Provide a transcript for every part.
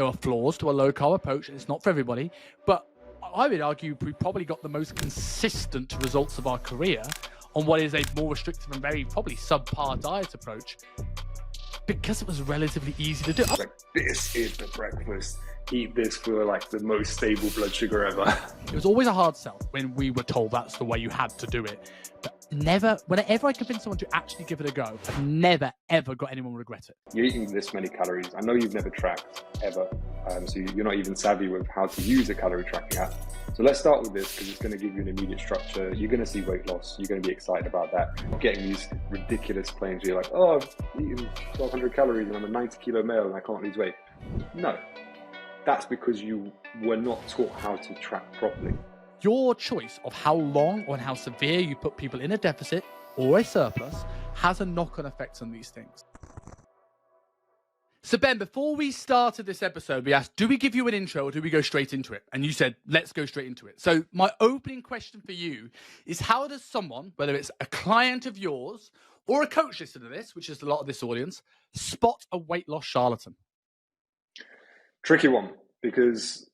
There are flaws to a low carb approach, and it's not for everybody. But I would argue we probably got the most consistent results of our career on what is a more restrictive and very probably subpar diet approach, because it was relatively easy to do. Like, this is the breakfast. Eat this for like the most stable blood sugar ever. It was always a hard sell when we were told that's the way you had to do it. But whenever I convinced someone to actually give it a go, I've never, ever got anyone regret it. You're eating this many calories. I know you've never tracked ever. So you're not even savvy with how to use a calorie tracking app. So let's start with this because it's going to give you an immediate structure. You're going to see weight loss. You're going to be excited about that. Getting these ridiculous claims where you're like, oh, I've eaten 1,200 calories and I'm a 90 kilo male and I can't lose weight. No, that's because you were not taught how to track properly. Your choice of how long or how severe you put people in a deficit or a surplus has a knock-on effect on these things. So Ben, before we started this episode, we asked, do we give you an intro or do we go straight into it? And you said, let's go straight into it. So my opening question for you is, how does someone, whether it's a client of yours or a coach listening to this, which is a lot of this audience, spot a weight loss charlatan? Tricky one, because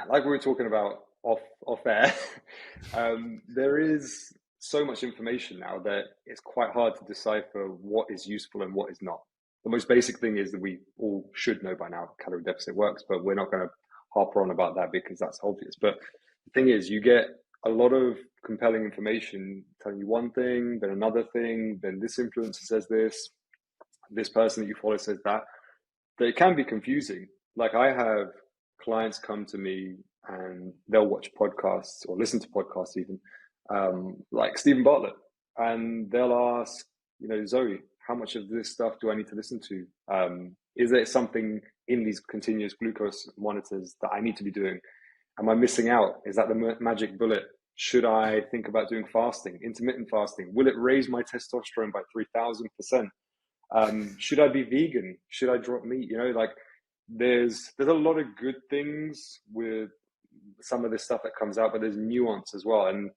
like we were talking about off air, there is so much information now that it's quite hard to decipher what is useful and what is not. The most basic thing is that we all should know by now calorie deficit works, but we're not going to harp on about that because that's obvious. But the thing is, you get a lot of compelling information telling you one thing, then another thing, then this influencer says this person that you follow says that it can be confusing. Like, I have clients come to me and they'll watch podcasts or listen to podcasts even, like Stephen Bartlett, and they'll ask, Zoe, how much of this stuff do I need to listen to? Is there something in these continuous glucose monitors that I need to be doing? Am I missing out? Is that the magic bullet? Should I think about doing fasting, intermittent fasting? Will it raise my testosterone by 3,000%? Should I be vegan? Should I drop meat? There's a lot of good things with some of this stuff that comes out, but there's nuance as well. And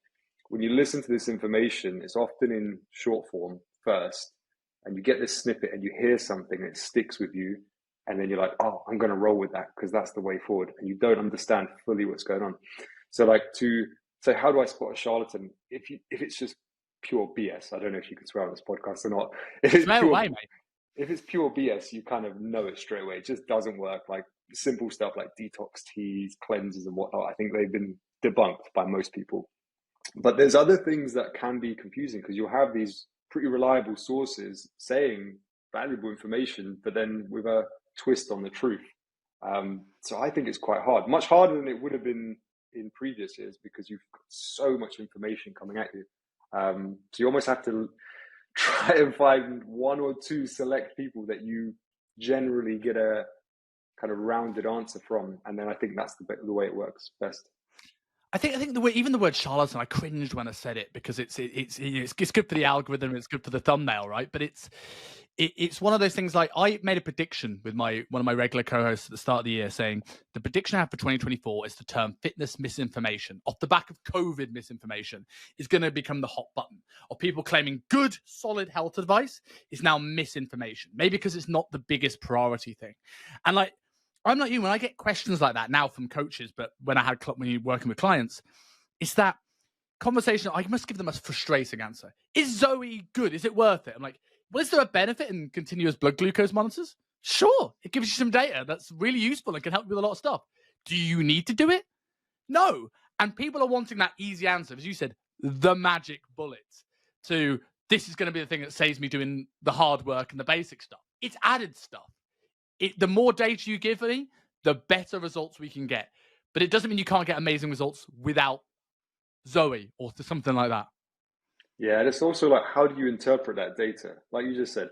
when you listen to this information, it's often in short form first, and you get this snippet and you hear something and it sticks with you, and then you're like, oh, I'm going to roll with that because that's the way forward, and you don't understand fully what's going on. So like, to say, how do I spot a charlatan? If it's just pure BS, I don't know if you can swear on this podcast or not. If it's pure BS, you kind of know it straight away. It just doesn't work. Like simple stuff like detox teas, cleanses and whatnot, I think they've been debunked by most people. But there's other things that can be confusing because you'll have these pretty reliable sources saying valuable information, but then with a twist on the truth. So I think it's quite hard, much harder than it would have been in previous years because you've got so much information coming at you. So you almost have to try and find one or two select people that you generally get a kind of rounded answer from. And then I think that's the way it works best. I think the way, even the word charlatan, I cringed when I said it because it's good for the algorithm, it's good for the thumbnail, right? But it's one of those things. Like, I made a prediction with one of my regular co-hosts at the start of the year, saying the prediction I have for 2024 is the term fitness misinformation, off the back of COVID misinformation, is going to become the hot button of people claiming good, solid health advice is now misinformation. Maybe because it's not the biggest priority thing, and like, I'm not you. When I get questions like that now from coaches, but when you're working with clients, it's that conversation. I must give them a frustrating answer. Is Zoe good? Is it worth it? I'm like, well, is there a benefit in continuous blood glucose monitors? Sure. It gives you some data that's really useful and can help you with a lot of stuff. Do you need to do it? No. And people are wanting that easy answer. As you said, the magic bullet to this is going to be the thing that saves me doing the hard work and the basic stuff. It's added stuff. The more data you give me, the better results we can get. But it doesn't mean you can't get amazing results without Zoe or something like that. Yeah, and it's also like, how do you interpret that data? Like you just said,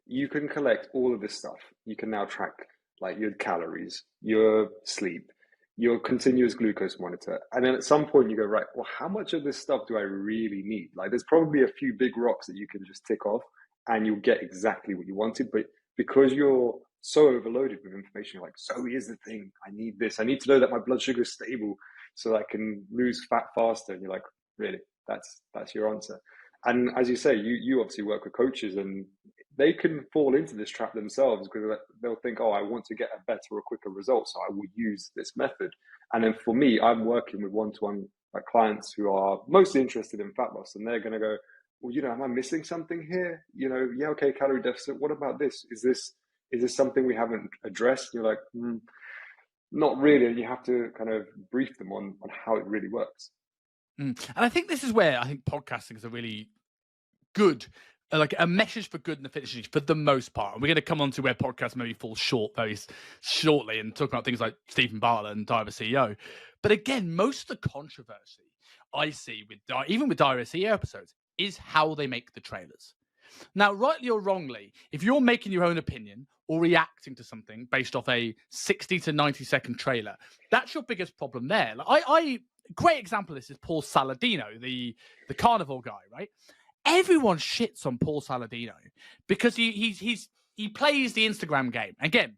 you can collect all of this stuff. You can now track like your calories, your sleep, your continuous glucose monitor. And then at some point you go, right, well, how much of this stuff do I really need? Like, there's probably a few big rocks that you can just tick off and you'll get exactly what you wanted. But because you're so overloaded with information, you're like, so here's the thing, I need this. I need to know that my blood sugar is stable so that I can lose fat faster. And you're like, really? That's your answer. And as you say, you obviously work with coaches, and they can fall into this trap themselves because they'll think, oh, I want to get a better or quicker result, so I will use this method. And then for me, I'm working with one-to-one clients who are mostly interested in fat loss, and they're going to go, well, am I missing something here? Yeah, okay, calorie deficit. What about this? Is this something we haven't addressed? You're like, not really. And you have to kind of brief them on how it really works. And I think this is where I think podcasting is a really good, like a message for good in the fitness industry for the most part. And we're going to come on to where podcasts maybe fall short very shortly and talk about things like Stephen Bartlett and Diet CEO. But again, most of the controversy I see even with Diet CEO episodes is how they make the trailers. Now, rightly or wrongly, if you're making your own opinion or reacting to something based off a 60 to 90-second trailer, that's your biggest problem there. Like great example of this is Paul Saladino, the carnivore guy, right? Everyone shits on Paul Saladino because he plays the Instagram game. Again,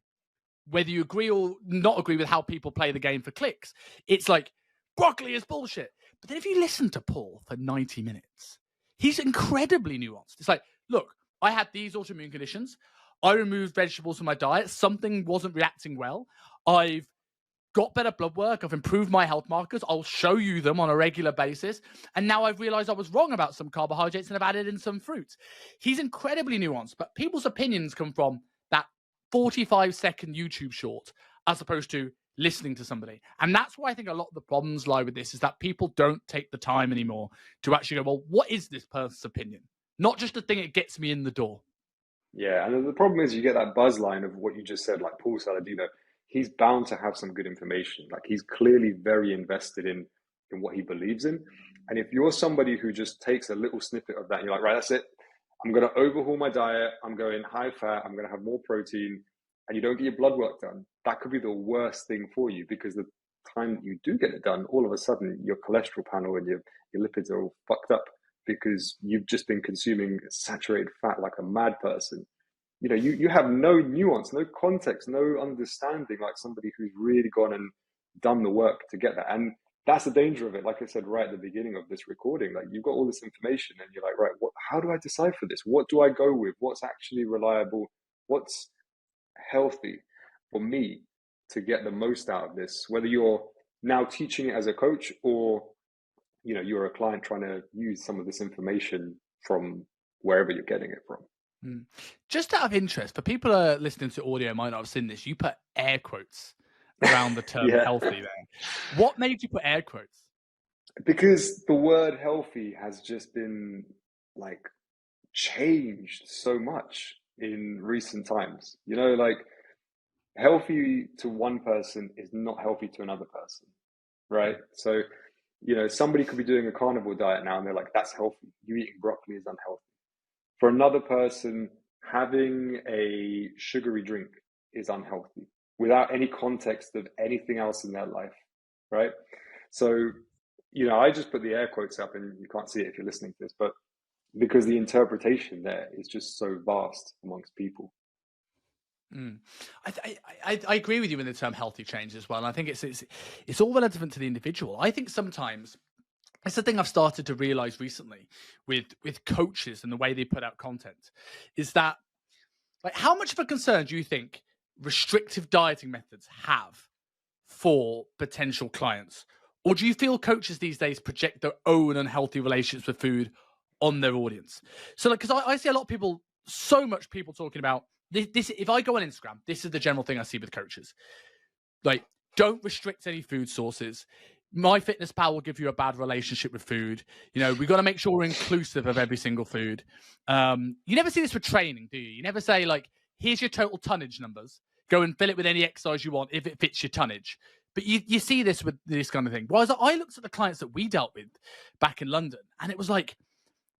whether you agree or not agree with how people play the game for clicks, it's like broccoli is bullshit. But then if you listen to Paul for 90 minutes, he's incredibly nuanced. It's like, look, I had these autoimmune conditions. I removed vegetables from my diet. Something wasn't reacting well. I've got better blood work. I've improved my health markers. I'll show you them on a regular basis. And now I've realized I was wrong about some carbohydrates and I've added in some fruits. He's incredibly nuanced, but people's opinions come from that 45-second YouTube short as opposed to listening to somebody. And that's why I think a lot of the problems lie with this is that people don't take the time anymore to actually go, well, what is this person's opinion? Not just the thing that gets me in the door. Yeah, and the problem is you get that buzz line of what you just said, like Paul Saladino. He's bound to have some good information. Like he's clearly very invested in what he believes in. And if you're somebody who just takes a little snippet of that, and you're like, right, that's it. I'm going to overhaul my diet. I'm going high fat. I'm going to have more protein. And you don't get your blood work done. That could be the worst thing for you because the time that you do get it done, all of a sudden your cholesterol panel and your lipids are all fucked up because you've just been consuming saturated fat like a mad person. You have no nuance, no context, no understanding like somebody who's really gone and done the work to get that. And that's the danger of it. Like I said right at the beginning of this recording, like you've got all this information and you're like, right, how do I decipher this? What do I go with? What's actually reliable? What's healthy for me to get the most out of this? Whether you're now teaching it as a coach or you're a client trying to use some of this information from wherever you're getting it from. Just out of interest, for people who are listening to audio might not have seen this, you put air quotes around the term healthy there. What made you put air quotes? Because the word healthy has just been like changed so much in recent times. Like healthy to one person is not healthy to another person, right? So, somebody could be doing a carnivore diet now and they're like, that's healthy. You eating broccoli is unhealthy. For another person, having a sugary drink is unhealthy without any context of anything else in their life, right? So, I just put the air quotes up and you can't see it if you're listening to this, but because the interpretation there is just so vast amongst people. I agree with you in the term healthy change as well. And I think it's all relevant to the individual. I think sometimes it's the thing I've started to realize recently with coaches and the way they put out content is that, like, how much of a concern do you think restrictive dieting methods have for potential clients? Or do you feel coaches these days project their own unhealthy relationships with food on their audience? So, like, because I see a lot of people, so much people talking about this. If I go on Instagram, this is the general thing I see with coaches. Like, don't restrict any food sources. MyFitnessPal will give you a bad relationship with food. We've got to make sure we're inclusive of every single food. You never see this with training, do you? You never say, like, here's your total tonnage numbers. Go and fill it with any exercise you want if it fits your tonnage. But you see this with this kind of thing. Whereas I looked at the clients that we dealt with back in London, and it was like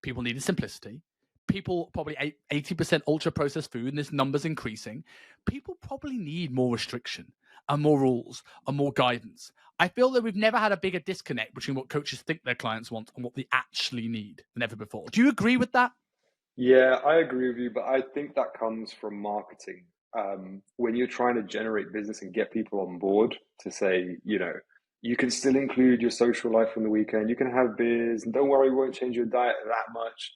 people needed simplicity. People probably 80% ultra-processed food, and this number's increasing. People probably need more restriction and more rules and more guidance. I feel that we've never had a bigger disconnect between what coaches think their clients want and what they actually need than ever before. Do you agree with that? Yeah, I agree with you, but I think that comes from marketing. When you're trying to generate business and get people on board to say, you can still include your social life on the weekend, you can have beers, and don't worry, we won't change your diet that much.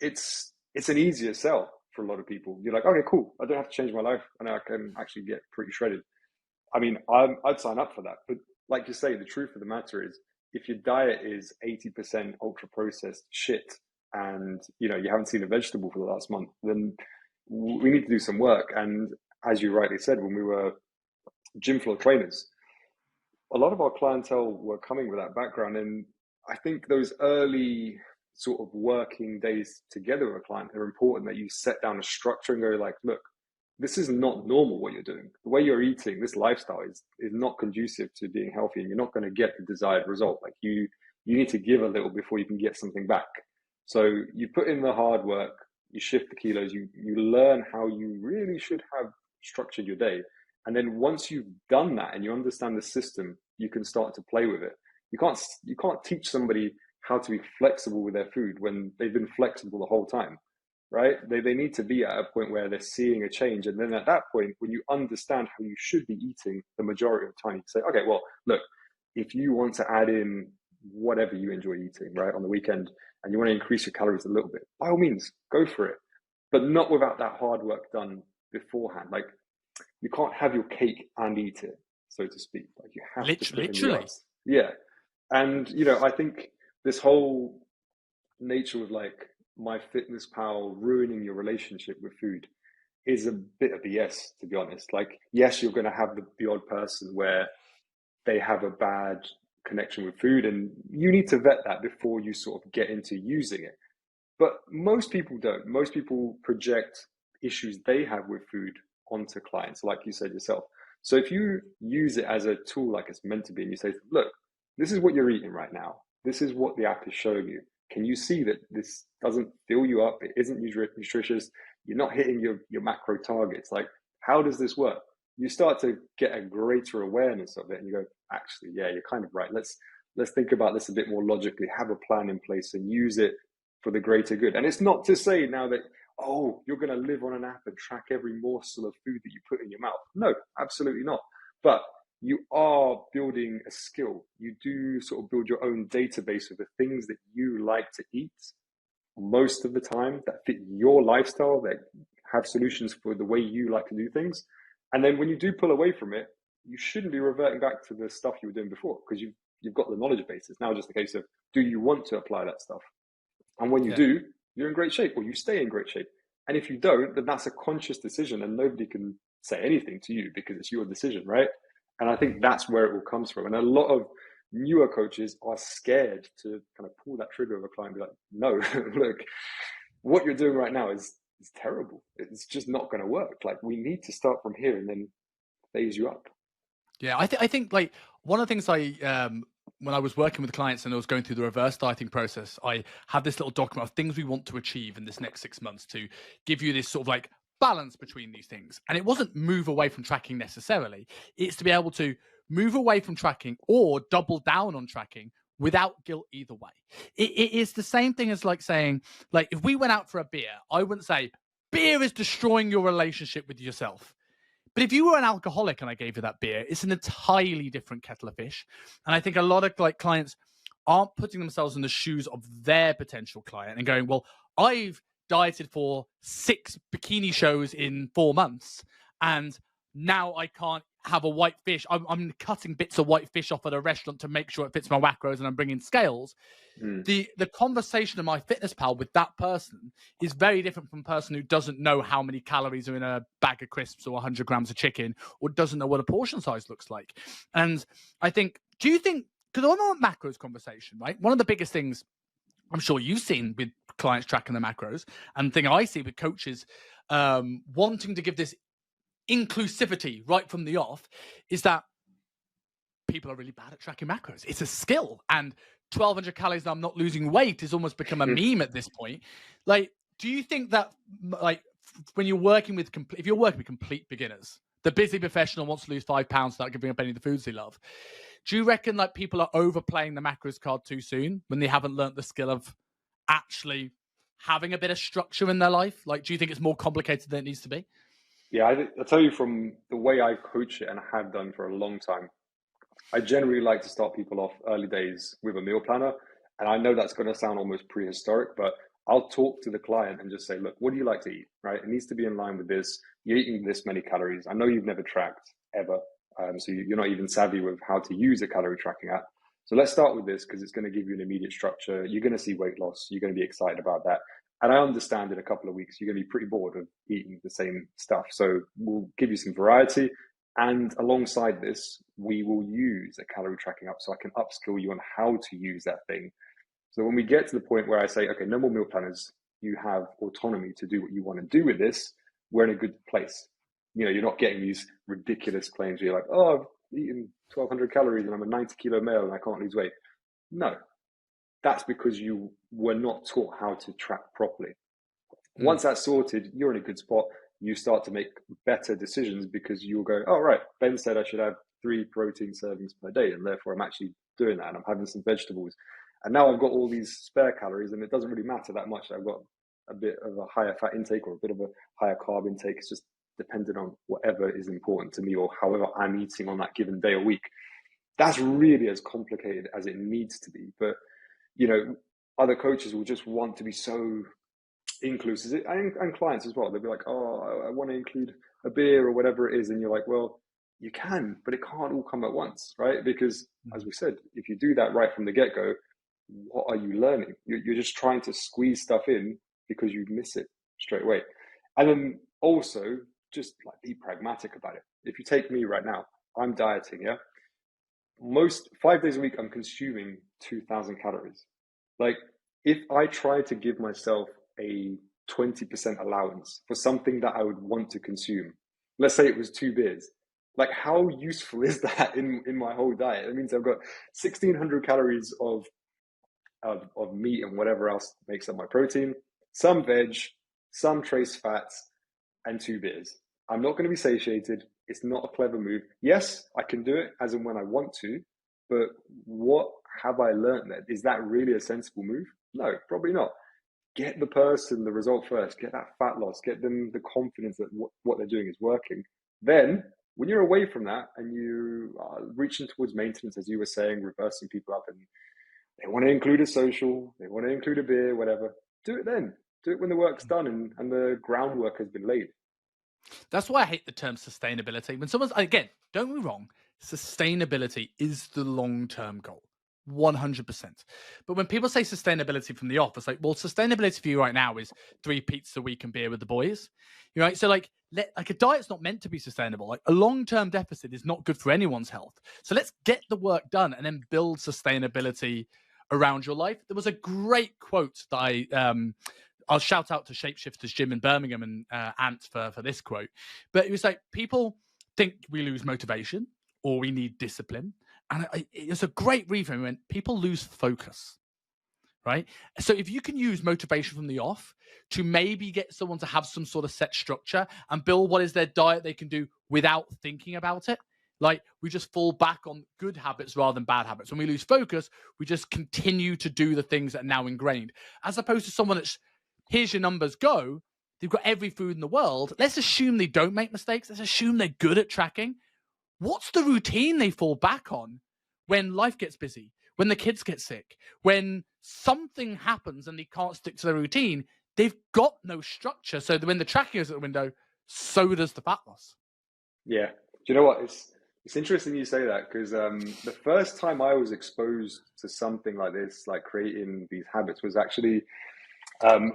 It's an easier sell for a lot of people. You're like, okay, cool. I don't have to change my life, and I can actually get pretty shredded. I mean, I'd sign up for that. But like you say, the truth of the matter is, if your diet is 80% ultra processed shit, and you haven't seen a vegetable for the last month, then we need to do some work. And as you rightly said, when we were gym floor trainers, a lot of our clientele were coming with that background. And I think those early sort of working days together with a client are important, that you set down a structure and go like, look, this is not normal what you're doing. The way you're eating, this lifestyle is not conducive to being healthy, and you're not going to get the desired result. Like you need to give a little before you can get something back. So you put in the hard work, you shift the kilos, you learn how you really should have structured your day. And then once you've done that and you understand the system, you can start to play with it. You can't teach somebody how to be flexible with their food when they've been flexible the whole time, right? They need to be at a point where they're seeing a change. And then at that point, when you understand how you should be eating the majority of the time, you say, okay, well, look, if you want to add in whatever you enjoy eating, right, on the weekend, and you want to increase your calories a little bit, by all means, go for it. But not without that hard work done beforehand. Like, you can't have your cake and eat it, so to speak. Like, you have to put in the yards. Yeah. And, I think this whole nature of like MyFitnessPal ruining your relationship with food is a bit of BS, to be honest. Like, yes, you're going to have the odd person where they have a bad connection with food, and you need to vet that before you sort of get into using it. But most people don't. Most people project issues they have with food onto clients, like you said yourself. So if you use it as a tool like it's meant to be, and you say, look, this is what you're eating right now. This is what the app is showing you. Can you see that this doesn't fill you up? It isn't nutritious. You're not hitting your macro targets. Like, how does this work? You start to get a greater awareness of it, and you go, actually, yeah, you're kind of right. Let's think about this a bit more logically, have a plan in place, and use it for the greater good. And it's not to say now that, oh, you're going to live on an app and track every morsel of food that you put in your mouth. No, absolutely not. But you are building a skill. You do sort of build your own database of the things that you like to eat most of the time, that fit your lifestyle, that have solutions for the way you like to do things. And then when you do pull away from it, you shouldn't be reverting back to the stuff you were doing before, because you've got the knowledge base. It's now just a case of, do you want to apply that stuff? And when you do, you're in great shape, or you stay in great shape. And if you don't, then that's a conscious decision, and nobody can say anything to you because it's your decision, right? And I think that's where it all comes from. And a lot of newer coaches are scared to kind of pull that trigger of a client and be like, no, look, what you're doing right now is terrible. It's just not going to work. Like, we need to start from here and then phase you up. Yeah, I think like one of the things when I was working with clients and I was going through the reverse dieting process, I had this little document of things we want to achieve in this next 6 months to give you this sort of like balance between these things. And it wasn't move away from tracking necessarily. It's to be able to move away from tracking or double down on tracking without guilt either way. It is the same thing as like saying, like, if we went out for a beer, I wouldn't say beer is destroying your relationship with yourself. But if you were an alcoholic and I gave you that beer, it's an entirely different kettle of fish. And I think a lot of like clients aren't putting themselves in the shoes of their potential client and going, well, I've dieted for 6 bikini shows in 4 months, and now I can't have a white fish. I'm cutting bits of white fish off at a restaurant to make sure it fits my macros, and I'm bringing scales. The conversation of MyFitnessPal with that person is very different from a person who doesn't know how many calories are in a bag of crisps or 100 grams of chicken, or doesn't know what a portion size looks like. And I think, do you think, because on our macros conversation, right, one of the biggest things I'm sure you've seen with clients tracking the macros, and the thing I see with coaches wanting to give this inclusivity right from the off, is that people are really bad at tracking macros. It's a skill, and 1,200 calories and I'm not losing weight has almost become a meme at this point. Like, do you think that, like, when you're working with if you're working with complete beginners, the busy professional wants to lose 5 pounds without giving up any of the foods they love, do you reckon like people are overplaying the macros card too soon when they haven't learned the skill of actually having a bit of structure in their life? Like, do you think it's more complicated than it needs to be? Yeah, I'll tell you from the way I coach it, and I have done for a long time, I generally like to start people off early days with a meal planner. And I know that's going to sound almost prehistoric, but I'll talk to the client and just say, look, what do you like to eat, right? It needs to be in line with this. You're eating this many calories. I know you've never tracked ever. So you're not even savvy with how to use a calorie tracking app. So let's start with this because it's going to give you an immediate structure. You're going to see weight loss. You're going to be excited about that. And I understand in a couple of weeks, you're going to be pretty bored of eating the same stuff. So we'll give you some variety. And alongside this, we will use a calorie tracking app so I can upskill you on how to use that thing. So when we get to the point where I say, okay, no more meal planners, you have autonomy to do what you want to do with this, we're in a good place. You know, you're not getting these ridiculous claims where you're like, oh, I've eaten 1,200 calories and I'm a 90-kilo male and I can't lose weight. No, that's because you were not taught how to track properly. Once that's sorted, you're in a good spot. You start to make better decisions because you'll go, oh, right, Ben said I should have 3 protein servings per day, and therefore I'm actually doing that and I'm having some vegetables. And now I've got all these spare calories, and it doesn't really matter that much. I've got a bit of a higher fat intake or a bit of a higher carb intake. It's just dependent on whatever is important to me or however I'm eating on that given day or week. That's really as complicated as it needs to be. But, you know, other coaches will just want to be so inclusive, and clients as well. They'll be like, oh, I want to include a beer or whatever it is. And you're like, well, you can, but it can't all come at once, right? Because as we said, if you do that right from the get-go, what are you learning? You're just trying to squeeze stuff in because you miss it straight away. And then also just like be pragmatic about it. If you take me right now, I'm dieting, yeah? Most 5 days a week, I'm consuming 2,000 calories. Like if I try to give myself a 20% allowance for something that I would want to consume, let's say it was 2 beers, like how useful is that in my whole diet? It means I've got 1,600 calories of meat and whatever else makes up my protein, some veg, some trace fats, and 2 beers. I'm not going to be satiated. It's not a clever move. Yes, I can do it as and when I want to, but what have I learned then? Is that really a sensible move? No, probably not. Get the person the result first, get that fat loss, get them the confidence that what they're doing is working. Then when you're away from that and you are reaching towards maintenance, as you were saying, reversing people up and they want to include a social, they want to include a beer, whatever, do it then. Do it when the work's done and the groundwork has been laid. That's why I hate the term sustainability. When someone's, again, don't get me wrong, sustainability is the long-term goal. 100%. But when people say sustainability from the off, it's like, well, sustainability for you right now is 3 pizzas a week and beer with the boys. You know, right? So like a diet's not meant to be sustainable. Like a long-term deficit is not good for anyone's health. So let's get the work done and then build sustainability around your life. There was a great quote that I'll shout out to Shapeshifters Gym in Birmingham and Ant for this quote. But it was like, people think we lose motivation or we need discipline. And it's a great reframe when people lose focus, right? So if you can use motivation from the off to maybe get someone to have some sort of set structure and build what is their diet they can do without thinking about it, like we just fall back on good habits rather than bad habits. When we lose focus, we just continue to do the things that are now ingrained, as opposed to someone that's, here's your numbers, go. They've got every food in the world. Let's assume they don't make mistakes. Let's assume they're good at tracking. What's the routine they fall back on when life gets busy, when the kids get sick, when something happens and they can't stick to their routine? They've got no structure. So when the tracking is at the window, so does the fat loss. Yeah. Do you know what? It's interesting you say that because the first time I was exposed to something like this, like creating these habits, was actually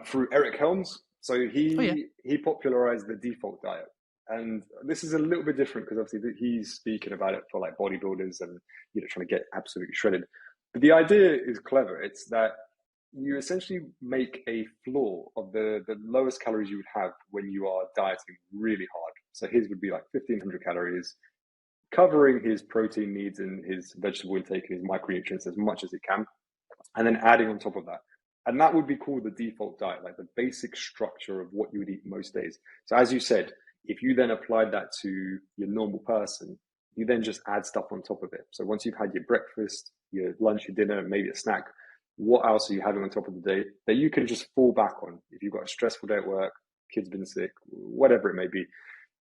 through Eric Helms. So he popularized the default diet. And this is a little bit different because obviously he's speaking about it for like bodybuilders and, you know, trying to get absolutely shredded. But the idea is clever. It's that you essentially make a floor of the lowest calories you would have when you are dieting really hard. So his would be like 1,500 calories, covering his protein needs and his vegetable intake and his micronutrients as much as it can, and then adding on top of that. And that would be called the default diet, like the basic structure of what you would eat most days. So as you said, if you then applied that to your normal person, you then just add stuff on top of it. So once you've had your breakfast, your lunch, your dinner, and maybe a snack, what else are you having on top of the day that you can just fall back on? If you've got a stressful day at work, kids been sick, whatever it may be,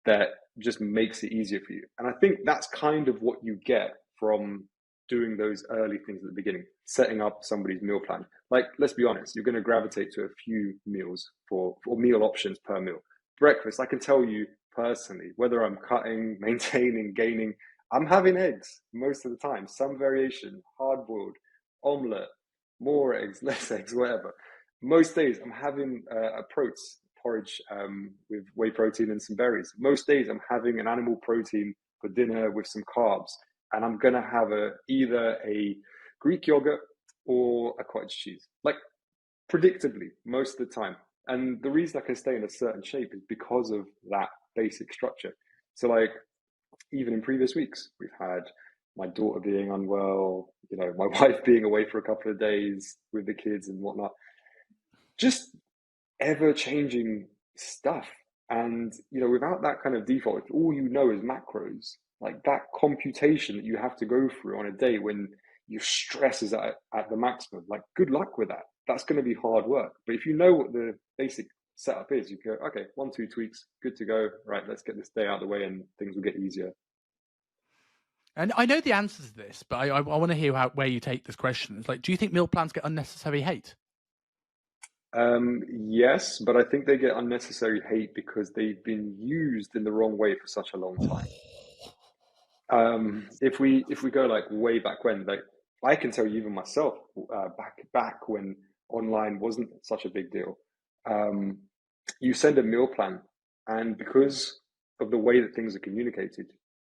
that just makes it easier for you. And I think that's kind of what you get from doing those early things at the beginning, setting up somebody's meal plan. Like, let's be honest, you're going to gravitate to a few meals for meal options per meal. Breakfast, I can tell you personally, whether I'm cutting, maintaining, gaining, I'm having eggs most of the time, some variation, hard boiled, omelette, more eggs, less eggs, whatever. Most days I'm having a porridge with whey protein and some berries. Most days I'm having an animal protein for dinner with some carbs, and I'm gonna have either a Greek yogurt or a cottage cheese, like predictably most of the time. And the reason I can stay in a certain shape is because of that basic structure. So like even in previous weeks, we've had my daughter being unwell, my wife being away for a couple of days with the kids and whatnot. Just ever changing stuff. And, without that kind of default, if all you know is macros, like that computation that you have to go through on a day when your stress is at the maximum, like good luck with that. That's going to be hard work. But if you know what the basic setup is, you go, okay, 1-2 tweaks, good to go. Right, let's get this day out of the way and things will get easier. And I know the answers to this, but I want to hear where you take this question. It's like, do you think meal plans get unnecessary hate? Yes, but I think they get unnecessary hate because they've been used in the wrong way for such a long time. If we go like way back when, like I can tell you even myself, back when online wasn't such a big deal, you send a meal plan, and because of the way that things are communicated,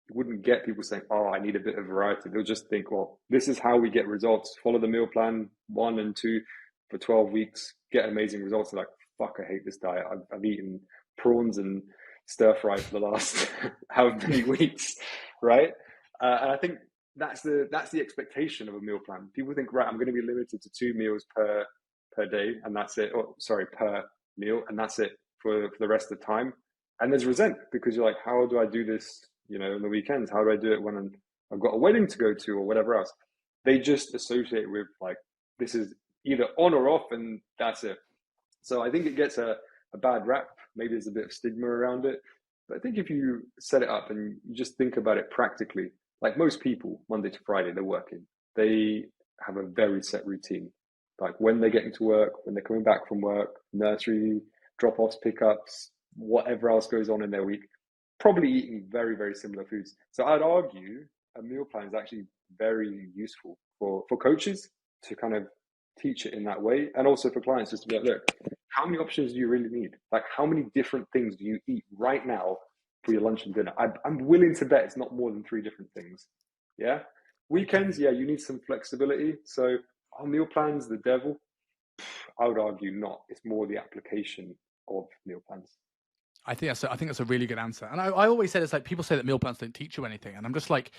you wouldn't get people saying, "Oh, I need a bit of variety." They'll just think, "Well, this is how we get results. Follow the meal plan 1 and 2 for 12 weeks, get amazing results." They're like, "Fuck, I hate this diet. I've eaten prawns and stir fry for the last how many weeks," right? And I think that's the expectation of a meal plan. People think, right, I'm going to be limited to 2 meals per day, and that's it. Or sorry, per meal, and that's it for the rest of the time. And there's resent because you're like, how do I do this? On the weekends, how do I do it when I've got a wedding to go to or whatever else? They just associate with like, this is either on or off, and that's it. So I think it gets a bad rap. Maybe there's a bit of stigma around it. But I think if you set it up and you just think about it practically, like most people, Monday to Friday, they're working. They have a very set routine. Like when they're getting to work, when they're coming back from work, nursery, drop-offs, pickups, whatever else goes on in their week, probably eating very, very similar foods. So I'd argue a meal plan is actually very useful for coaches to kind of teach it in that way, and also for clients just to be like, look, how many options do you really need? Like, how many different things do you eat right now for your lunch and dinner? I'm willing to bet it's not more than 3 different things. Yeah. Weekends, yeah, you need some flexibility. So are meal plans the devil? I would argue not. It's more the application of meal plans. I think that's a really good answer. And I always say this, like people say that meal plans don't teach you anything. And I'm just like,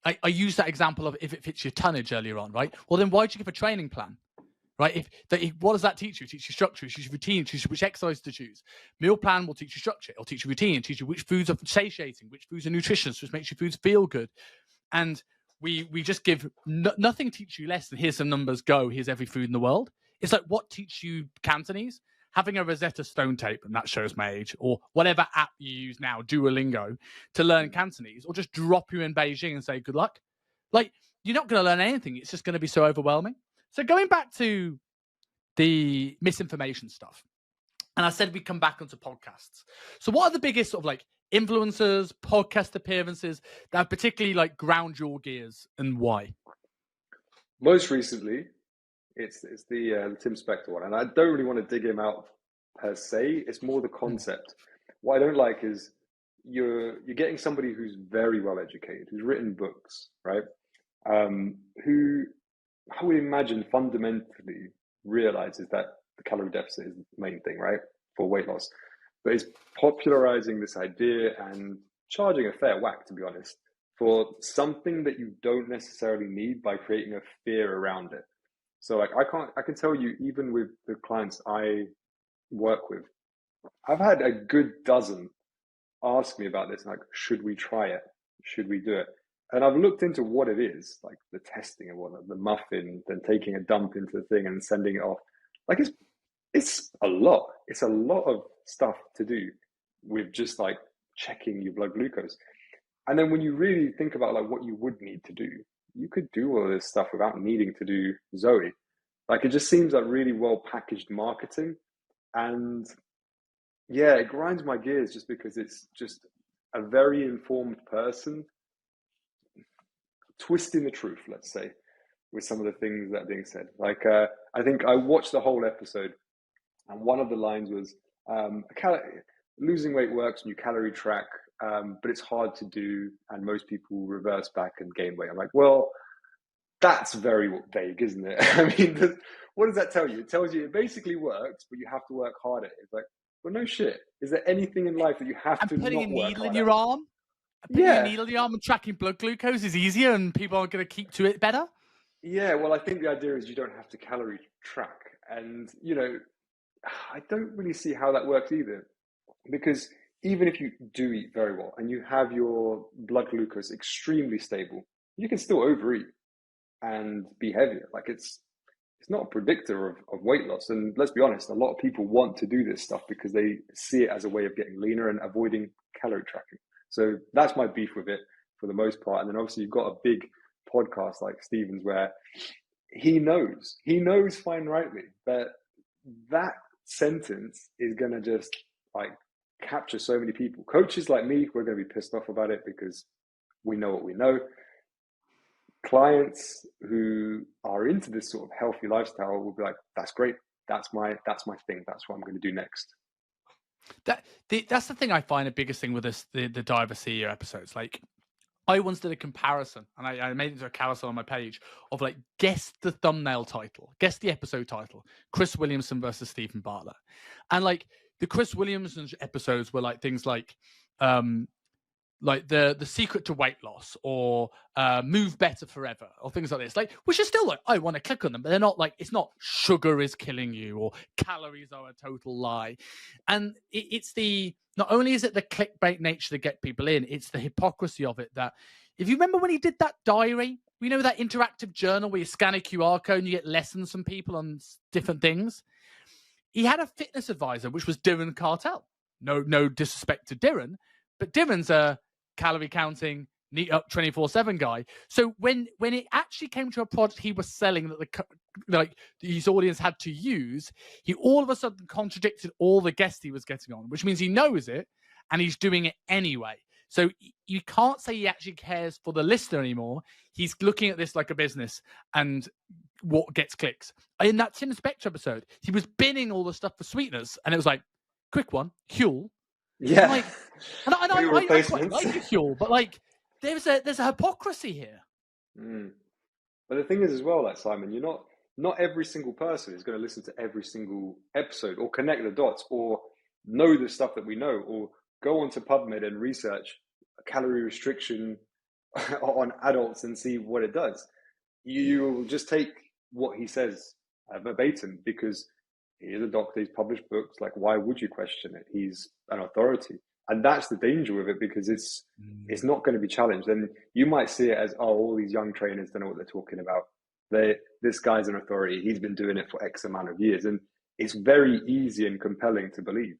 I use that example of if it fits your tonnage earlier on, right? Well, then why'd you give a training plan? Right? What does that teach you? It teaches you structure, it teaches you routine, it teaches you which exercise to choose. Meal plan will teach you structure, it'll teach you routine, teach you which foods are satiating, which foods are nutritious, which makes your foods feel good. And we just give nothing teach you less than here's some numbers, go, here's every food in the world. It's like what teach you Cantonese? Having a Rosetta Stone tape, and that shows my age, or whatever app you use now, Duolingo, to learn Cantonese, or just drop you in Beijing and say good luck. Like, you're not going to learn anything. It's just going to be so overwhelming. So going back to the misinformation stuff, and I said we'd come back onto podcasts. So what are the biggest sort of like influencers, podcast appearances that particularly like ground your gears, and why? Most recently, it's the Tim Spector one, and I don't really want to dig him out per se. It's more the concept. What I don't like is you're getting somebody who's very well educated, who's written books, right? Who I would imagine fundamentally realizes that the calorie deficit is the main thing, right, for weight loss, but is popularizing this idea and charging a fair whack, to be honest, for something that you don't necessarily need by creating a fear around it. So like I can tell you, even with the clients I work with, I've had a good dozen ask me about this, like, should we try it? Should we do it? And I've looked into what it is, like the testing and whatnot, the muffin, then taking a dump into the thing and sending it off. Like it's a lot. It's a lot of stuff to do with just like checking your blood glucose. And then when you really think about like what you would need to do, you could do all of this stuff without needing to do Zoe. Like, it just seems like really well packaged marketing. And yeah, it grinds my gears just because it's just a very informed person twisting the truth, let's say, with some of the things that are being said. Like, I think I watched the whole episode, and one of the lines was, losing weight works when you calorie track, but it's hard to do, and most people reverse back and gain weight. I'm like, well, that's very vague, isn't it? I mean, what does that tell you? It tells you it basically works, but you have to work harder. It's like, well, no shit. Is there anything in life that you have to putting a not work needle in hard your at? arm, putting a Yeah, needle in your arm and tracking blood glucose is easier, and people are going to keep to it better. yeah. Well, I think the idea is you don't have to calorie track, and I don't really see how that works either, because even if you do eat very well and you have your blood glucose extremely stable, you can still overeat and be heavier. Like, it's not a predictor of weight loss. And let's be honest, a lot of people want to do this stuff because they see it as a way of getting leaner and avoiding calorie tracking. So that's my beef with it for the most part. And then obviously you've got a big podcast like Steven's where he knows fine rightly that that sentence is going to just like capture so many people. Coaches like me, we're going to be pissed off about it because we know what we know. Clients who are into this sort of healthy lifestyle will be like, that's great. That's my thing. That's what I'm going to do next. That's the thing I find the biggest thing with the Diver CEO episodes. Like, I once did a comparison, and I made it into a carousel on my page of like, guess the thumbnail title, guess the episode title, Chris Williamson versus Stephen Bartlett. And like the Chris Williamson episodes were like things like the secret to weight loss, or move better forever, or things like this, like, which is still like, I want to click on them, but they're not like, it's not sugar is killing you or calories are a total lie. And it's not only is it the clickbait nature to get people in, it's the hypocrisy of it. That if you remember when he did that diary, that interactive journal where you scan a QR code and you get lessons from people on different things, he had a fitness advisor, which was Darren Cartel. No disrespect to Darren, but Darren's a calorie counting, neat up 24/7 guy. So when it actually came to a product he was selling that his audience had to use, he all of a sudden contradicted all the guests he was getting on, which means he knows it and he's doing it anyway. So you can't say he actually cares for the listener anymore. He's looking at this like a business and what gets clicks. In that Tim Spector episode, he was binning all the stuff for sweeteners, and it was like, quick one, Huel. Yeah. Like, and I quite like Huel, but like, there's a hypocrisy here. But the thing is as well, like, Simon, not every single person is going to listen to every single episode or connect the dots or know the stuff that we know or go onto PubMed and research calorie restriction on adults and see what it does. You just take what he says verbatim because he is a doctor, he's published books. Like, why would you question it? He's an authority. And that's the danger with it, because it's not going to be challenged. And you might see it as, oh, all these young trainers don't know what they're talking about. This guy's an authority. He's been doing it for X amount of years. And it's very easy and compelling to believe.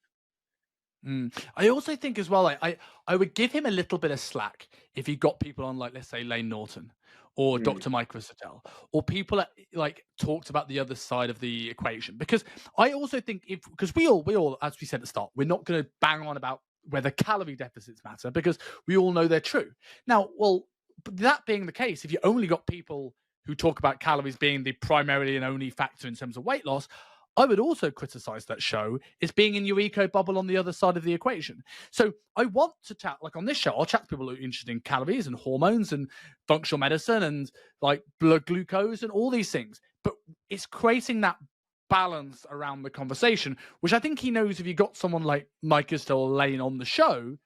I also think as well, I would give him a little bit of slack if he got people on, like, let's say Lane Norton or Dr. Mike Risatel, or people that like talked about the other side of the equation. Because I also think because we all, as we said at the start, we're not going to bang on about whether calorie deficits matter, because we all know they're true. Now, well, that being the case, if you only got people who talk about calories being the primarily and only factor in terms of weight loss, I would also criticize that show as being in your eco bubble on the other side of the equation. So I want to chat, like on this show, I'll chat to people who are interested in calories and hormones and functional medicine and like blood glucose and all these things. But it's creating that balance around the conversation, which I think he knows if you got someone like Mike Isdell Lane on the show,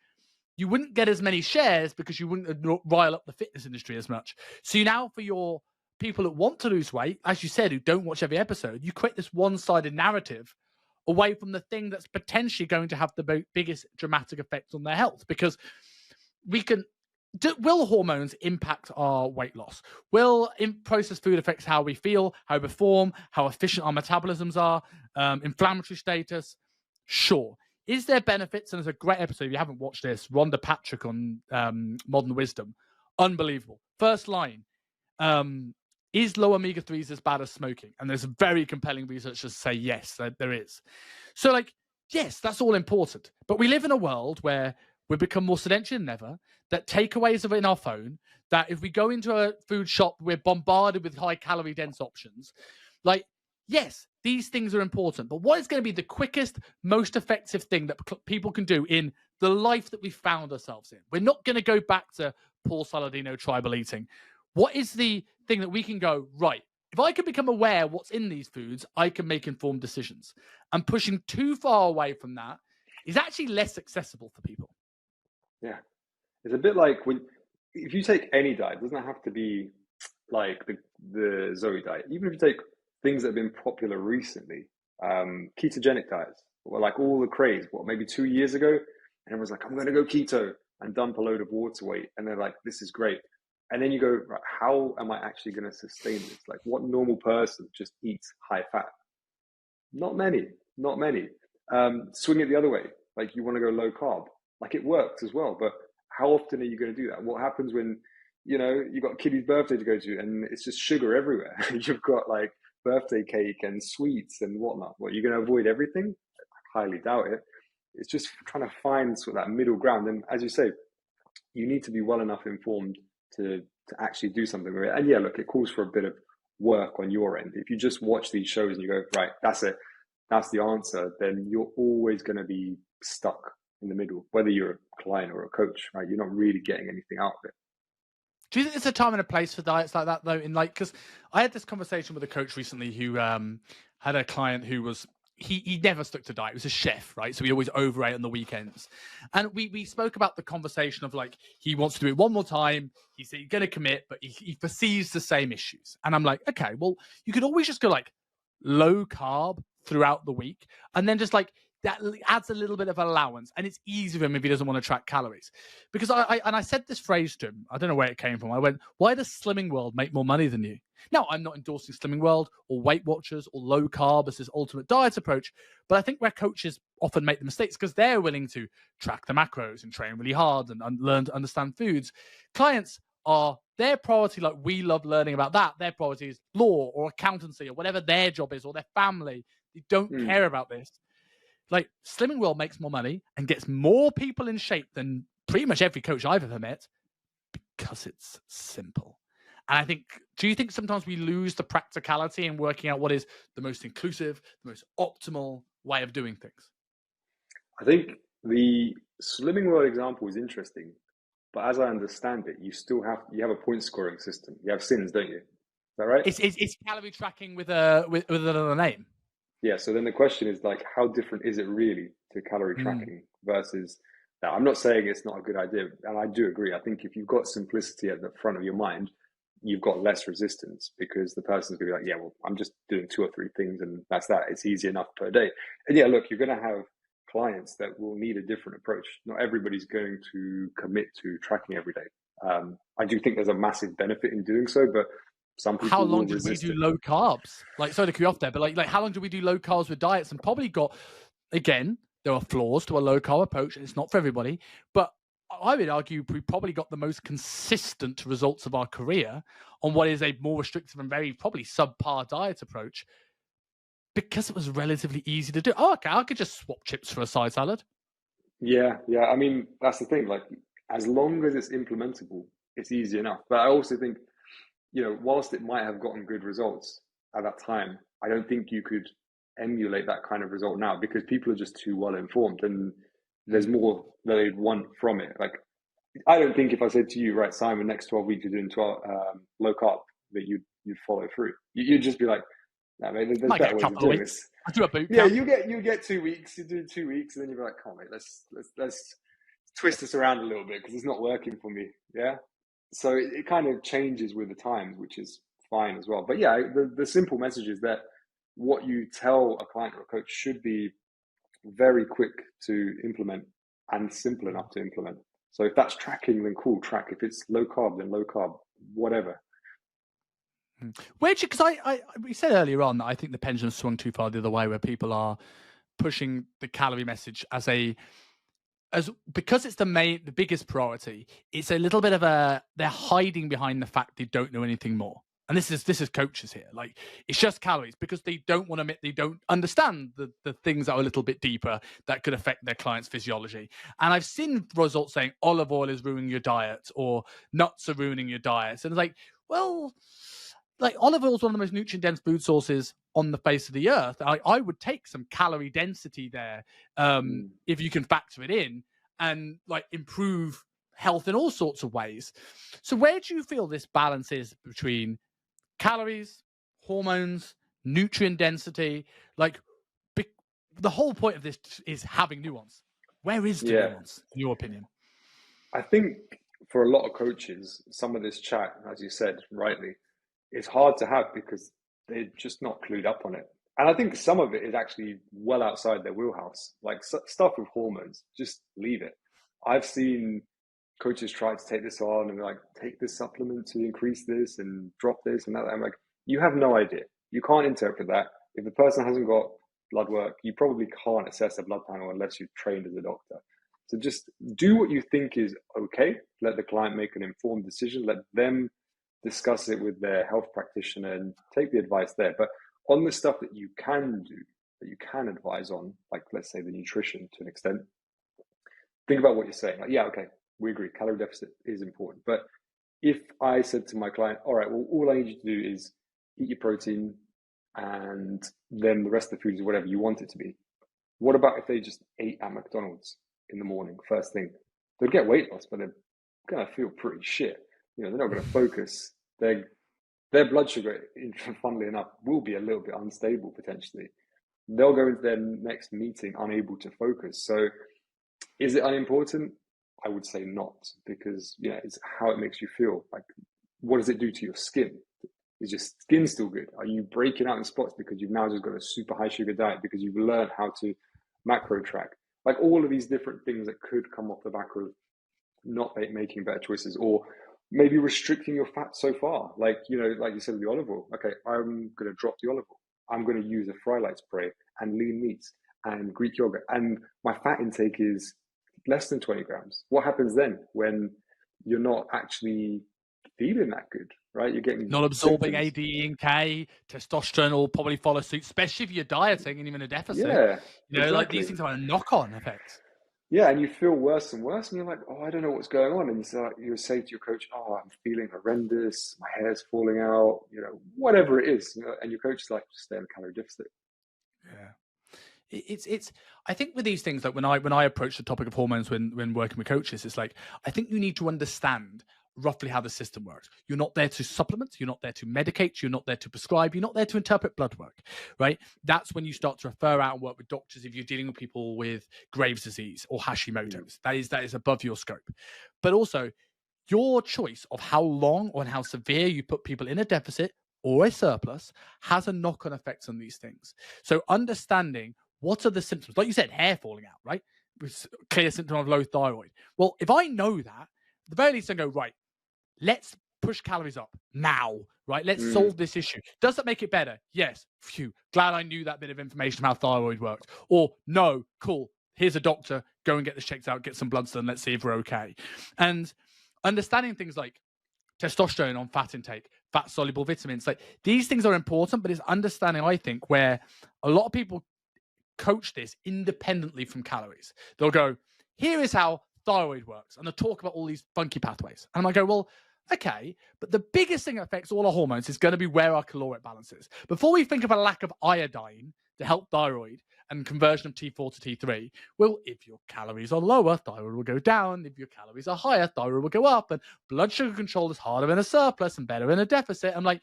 you wouldn't get as many shares because you wouldn't rile up the fitness industry as much. So you now, for your people that want to lose weight, as you said, who don't watch every episode, you create this one-sided narrative away from the thing that's potentially going to have the biggest dramatic effect on their health. Because will hormones impact our weight loss? Will processed food affect how we feel, how we perform, how efficient our metabolisms are, inflammatory status? Sure. Is there benefits? And there's a great episode, if you haven't watched this, Rhonda Patrick on Modern Wisdom. Unbelievable. First line, Is low omega-3s as bad as smoking? And there's very compelling research to say yes, there is. So like, yes, that's all important. But we live in a world where we've become more sedentary than ever, that takeaways are in our phone, that if we go into a food shop, we're bombarded with high calorie dense options. Like, yes, these things are important, but what is going to be the quickest, most effective thing that people can do in the life that we found ourselves in? We're not going to go back to Paul Saladino tribal eating. What is the thing that we can go, right, if I can become aware what's in these foods, I can make informed decisions. And pushing too far away from that is actually less accessible for people. Yeah. It's a bit like if you take any diet, it doesn't have to be like the Zoe diet. Even if you take things that have been popular recently, ketogenic diets, or like all the craze, maybe 2 years ago, and everyone's like, I'm going to go keto and dump a load of water weight. And they're like, this is great. And then you go, right, how am I actually going to sustain this? Like, what normal person just eats high fat? Not many. Swing it the other way. Like, you want to go low carb. Like, it works as well. But how often are you going to do that? What happens when, you've got a kid's birthday to go to and it's just sugar everywhere? You've got like birthday cake and sweets and whatnot. What, you're going to avoid everything? I highly doubt it. It's just trying to find sort of that middle ground. And as you say, you need to be well enough informed to actually do something with it. And yeah, look, it calls for a bit of work on your end. If you just watch these shows and you go, right, that's it, that's the answer, then you're always going to be stuck in the middle, whether you're a client or a coach, right? You're not really getting anything out of it. Do you think there's a time and a place for diets like that, though? Because I had this conversation with a coach recently who had a client who was, he never stuck to diet. He was a chef, right? So he always overate on the weekends. And we spoke about the conversation of like, he wants to do it one more time. He's going to commit, but he foresees the same issues. And I'm like, okay, well, you could always just go like low carb throughout the week. And then just like, that adds a little bit of allowance, and it's easy for him if he doesn't want to track calories. Because I said this phrase to him, I don't know where it came from. I went, why does Slimming World make more money than you? Now, I'm not endorsing Slimming World or Weight Watchers or low carb as this ultimate diet approach, but I think where coaches often make the mistakes because they're willing to track the macros and train really hard and learn to understand foods. Clients are their priority, like we love learning about that. Their priority is law or accountancy or whatever their job is, or their family. They don't care about this. Like, Slimming World makes more money and gets more people in shape than pretty much every coach I've ever met because it's simple. And I think, do you think sometimes we lose the practicality in working out what is the most inclusive, the most optimal way of doing things? I think the Slimming World example is interesting, but as I understand it, you have a point scoring system. You have SINs, don't you? Is that right? It's calorie tracking with another name. Yeah, so then the question is like, how different is it really to calorie tracking versus that? I'm not saying it's not a good idea, and I do agree. I think if you've got simplicity at the front of your mind, you've got less resistance because the person's going to be like, yeah, well, I'm just doing 2 or 3 things and that's that. It's easy enough per day. And yeah, look, you're going to have clients that will need a different approach. Not everybody's going to commit to tracking every day. I do think there's a massive benefit in doing so, but some people how long do we do low carbs? Like, sorry to cut you off there, but like how long do we do low carbs with diets? And probably got, again, there are flaws to a low carb approach, and it's not for everybody. But I would argue we probably got the most consistent results of our career on what is a more restrictive and very probably subpar diet approach because it was relatively easy to do. Oh, okay, I could just swap chips for a side salad. Yeah. I mean, that's the thing. Like, as long as it's implementable, it's easy enough. But I also think, whilst it might have gotten good results at that time, I don't think you could emulate that kind of result now because people are just too well informed and there's more that they'd want from it. Like, I don't think if I said to you, right, Simon, next 12 weeks you're doing 12 low carb, that you'd follow through. You'd just be like, no, mate, there's better ways of doing this. I do a boot camp. Yeah, you get 2 weeks, you do 2 weeks, and then you're like, come on, mate, let's twist this around a little bit because it's not working for me. Yeah. So it kind of changes with the times, which is fine as well. But yeah, the simple message is that what you tell a client or a coach should be very quick to implement and simple enough to implement. So if that's tracking, then cool, track. If it's low carb, then low carb, whatever. Because we said earlier on that I think the pendulum swung too far the other way, where people are pushing the calorie message as a because it's the biggest priority, it's a little bit of they're hiding behind the fact they don't know anything more. And this is coaches here. Like, it's just calories because they don't want to admit they don't understand the things that are a little bit deeper that could affect their client's physiology. And I've seen results saying olive oil is ruining your diet or nuts are ruining your diet. And it's like, well, like olive oil is one of the most nutrient dense food sources on the face of the earth. I would take some calorie density there if you can factor it in and like improve health in all sorts of ways. So where do you feel this balance is between calories, hormones, nutrient density? Like, the whole point of this is having nuance. Where is the nuance, in your opinion? I think for a lot of coaches, some of this chat, as you said rightly, is hard to have because they're just not clued up on it. And I think some of it is actually well outside their wheelhouse. Like stuff with hormones, just leave it. I've seen coaches try to take this on and like, take this supplement to increase this and drop this and that. I'm like, you have no idea. You can't interpret that. If the person hasn't got blood work, you probably can't assess a blood panel unless you've trained as a doctor. So just do what you think is okay. Let the client make an informed decision. Let them discuss it with their health practitioner and take the advice there. But on the stuff that you can do, that you can advise on, like let's say the nutrition to an extent, think about what you're saying. Like, yeah, okay, we agree, calorie deficit is important. But if I said to my client, all right, well, all I need you to do is eat your protein and then the rest of the food is whatever you want it to be. What about if they just ate at McDonald's in the morning, first thing? They'll get weight loss, but they're going to feel pretty shit. You know, they're not going to focus. Their blood sugar, funnily enough, will be a little bit unstable potentially. They'll go into their next meeting unable to focus. So is it unimportant? I would say not, because it's how it makes you feel. Like, what does it do to your skin? Is your skin still good? Are you breaking out in spots because you've now just got a super high sugar diet because you've learned how to macro track? Like all of these different things that could come off the back of not making better choices, or maybe restricting your fat so far. Like, like you said with the olive oil. Okay, I'm going to drop the olive oil. I'm going to use a fry light spray and lean meats and Greek yogurt. And my fat intake is less than 20 grams. What happens then when you're not actually feeling that good, right? You're getting not absorbing symptoms. ADE and K, testosterone will probably follow suit, especially if you're dieting and even a deficit. Yeah, exactly. Like these things have a knock-on effect. Yeah, and you feel worse and worse, and you're like, oh, I don't know what's going on. And you say to your coach, oh, I'm feeling horrendous, my hair's falling out, whatever it is. And your coach is like, just stay in calorie deficit. Yeah. It's I think with these things, like when I approach the topic of hormones when working with coaches, it's like, I think you need to understand roughly how the system works. You're not there to supplement, you're not there to medicate, you're not there to prescribe, you're not there to interpret blood work, right? That's when you start to refer out and work with doctors if you're dealing with people with Graves' disease or Hashimoto's. That is above your scope. But also, your choice of how long or how severe you put people in a deficit or a surplus has a knock-on effect on these things. So understanding what are the symptoms, like you said, hair falling out, right? It's a clear symptom of low thyroid. Well, if I know that, at the very least I go, right, let's push calories up now, right? Let's solve this issue. Does that make it better? Yes. Phew. Glad I knew that bit of information how thyroid works. Or no, cool. Here's a doctor. Go and get this checked out. Get some bloods done. Let's see if we're okay. And understanding things like testosterone on fat intake, fat soluble vitamins, like these things are important, but it's understanding, I think, where a lot of people coach this independently from calories. They'll go, here is how thyroid works, and they'll talk about all these funky pathways. And I go, well, okay, but the biggest thing that affects all our hormones is going to be where our caloric balance is. Before we think of a lack of iodine to help thyroid and conversion of T4 to T3, well, if your calories are lower, thyroid will go down. If your calories are higher, thyroid will go up. And blood sugar control is harder in a surplus and better in a deficit. I'm like,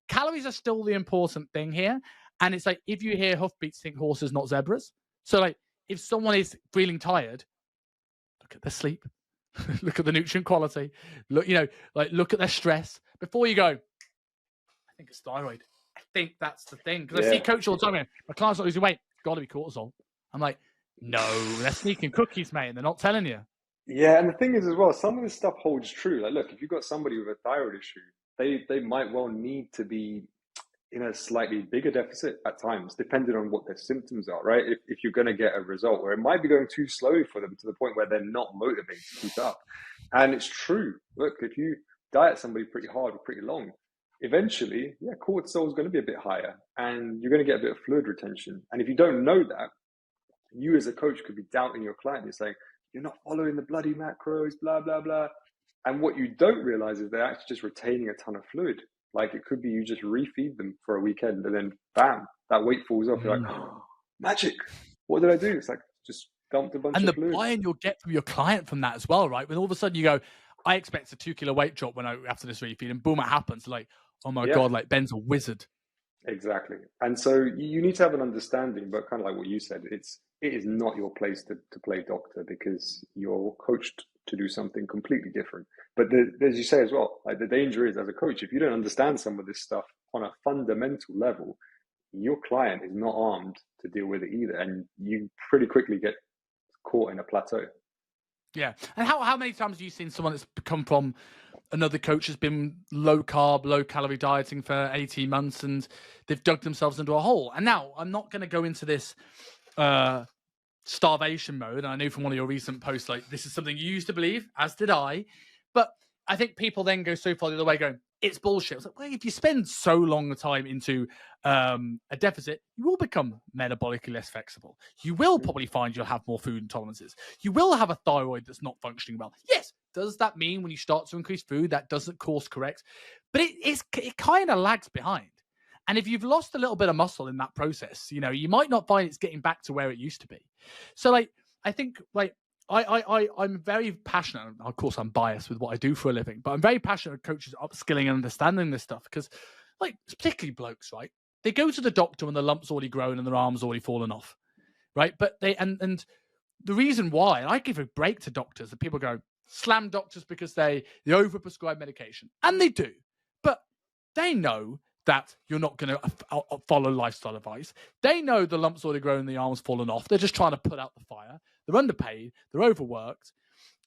calories are still the important thing here. And it's like, if you hear hoofbeats, think horses, not zebras. So like, if someone is feeling tired, look at their sleep, look at the nutrient quality, look at their stress before you go, I think it's thyroid. I think that's the thing. Because I see coach all the time, my client's not losing weight, it's got to be cortisol. I'm like, no, they're sneaking cookies, mate, and they're not telling you. Yeah, and the thing is as well, some of this stuff holds true. Like, look, if you've got somebody with a thyroid issue, they might well need to be in a slightly bigger deficit at times, depending on what their symptoms are, right? If you're going to get a result where it might be going too slowly for them to the point where they're not motivated to keep up. And it's true. Look, if you diet somebody pretty hard or pretty long, eventually, yeah, cortisol is going to be a bit higher and you're going to get a bit of fluid retention. And if you don't know that, you as a coach could be doubting your client. You're saying, you're not following the bloody macros, blah, blah, blah. And what you don't realize is they're actually just retaining a ton of fluid. Like it could be you just refeed them for a weekend and then bam, that weight falls off. You're like, oh, magic. What did I do? It's like just dumped a bunch and of the fluid. buy-in you'll get from your client from that as well, right? When all of a sudden you go, I expect a 2 kilo weight drop after this refeed, and boom, it happens. Like, oh my God, like Ben's a wizard. Exactly. And so you need to have an understanding, but kind of like what you said, it is not your place to play doctor because you're coached to do something completely different. But as you say as well, like the danger is as a coach, if you don't understand some of this stuff on a fundamental level, your client is not armed to deal with it either. And you pretty quickly get caught in a plateau. Yeah. And how many times have you seen someone that's come from another coach has been low carb, low calorie dieting for 18 months and they've dug themselves into a hole? And now I'm not going to go into this starvation mode. And I know from one of your recent posts, like this is something you used to believe, as did I. But I think people then go so far the other way going, it's bullshit. It's like, well, if you spend so long a time into a deficit, you will become metabolically less flexible. You will probably find you'll have more food intolerances. You will have a thyroid that's not functioning well. Yes. Does that mean when you start to increase food, that doesn't course correct? But it kind of lags behind. And if you've lost a little bit of muscle in that process, you know, you might not find it's getting back to where it used to be. So like, I think like, I'm very passionate. Of course, I'm biased with what I do for a living, but I'm very passionate about coaches upskilling and understanding this stuff because, like, particularly blokes, right? They go to the doctor when the lump's already grown and their arm's already fallen off, right? But they and the reason why, and I give a break to doctors, and people go slam doctors because they overprescribe medication, and they do, but they know that you're not going to follow lifestyle advice. They know the lump's already grown and the arm's fallen off. They're just trying to put out the fire. They're underpaid. They're overworked.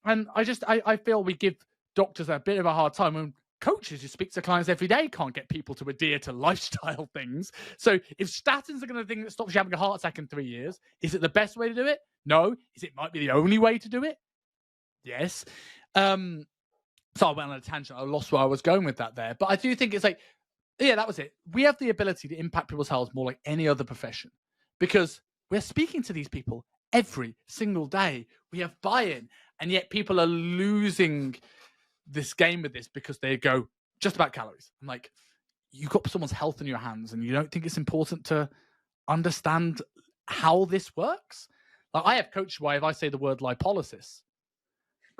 And I feel we give doctors a bit of a hard time when coaches who speak to clients every day can't get people to adhere to lifestyle things. So if statins are going to be the thing that stops you having a heart attack in 3 years, is it the best way to do it? No. Is it might be the only way to do it? Yes. So I went on a tangent. I lost where I was going with that there. But I do think it's like, yeah, that was it. We have the ability to impact people's health more like any other profession because we're speaking to these people every single day. We have buy-in, and yet people are losing this game with this because they go just about calories. I'm like, you've got someone's health in your hands and you don't think it's important to understand how this works? Like I have coaches where if I say the word lipolysis,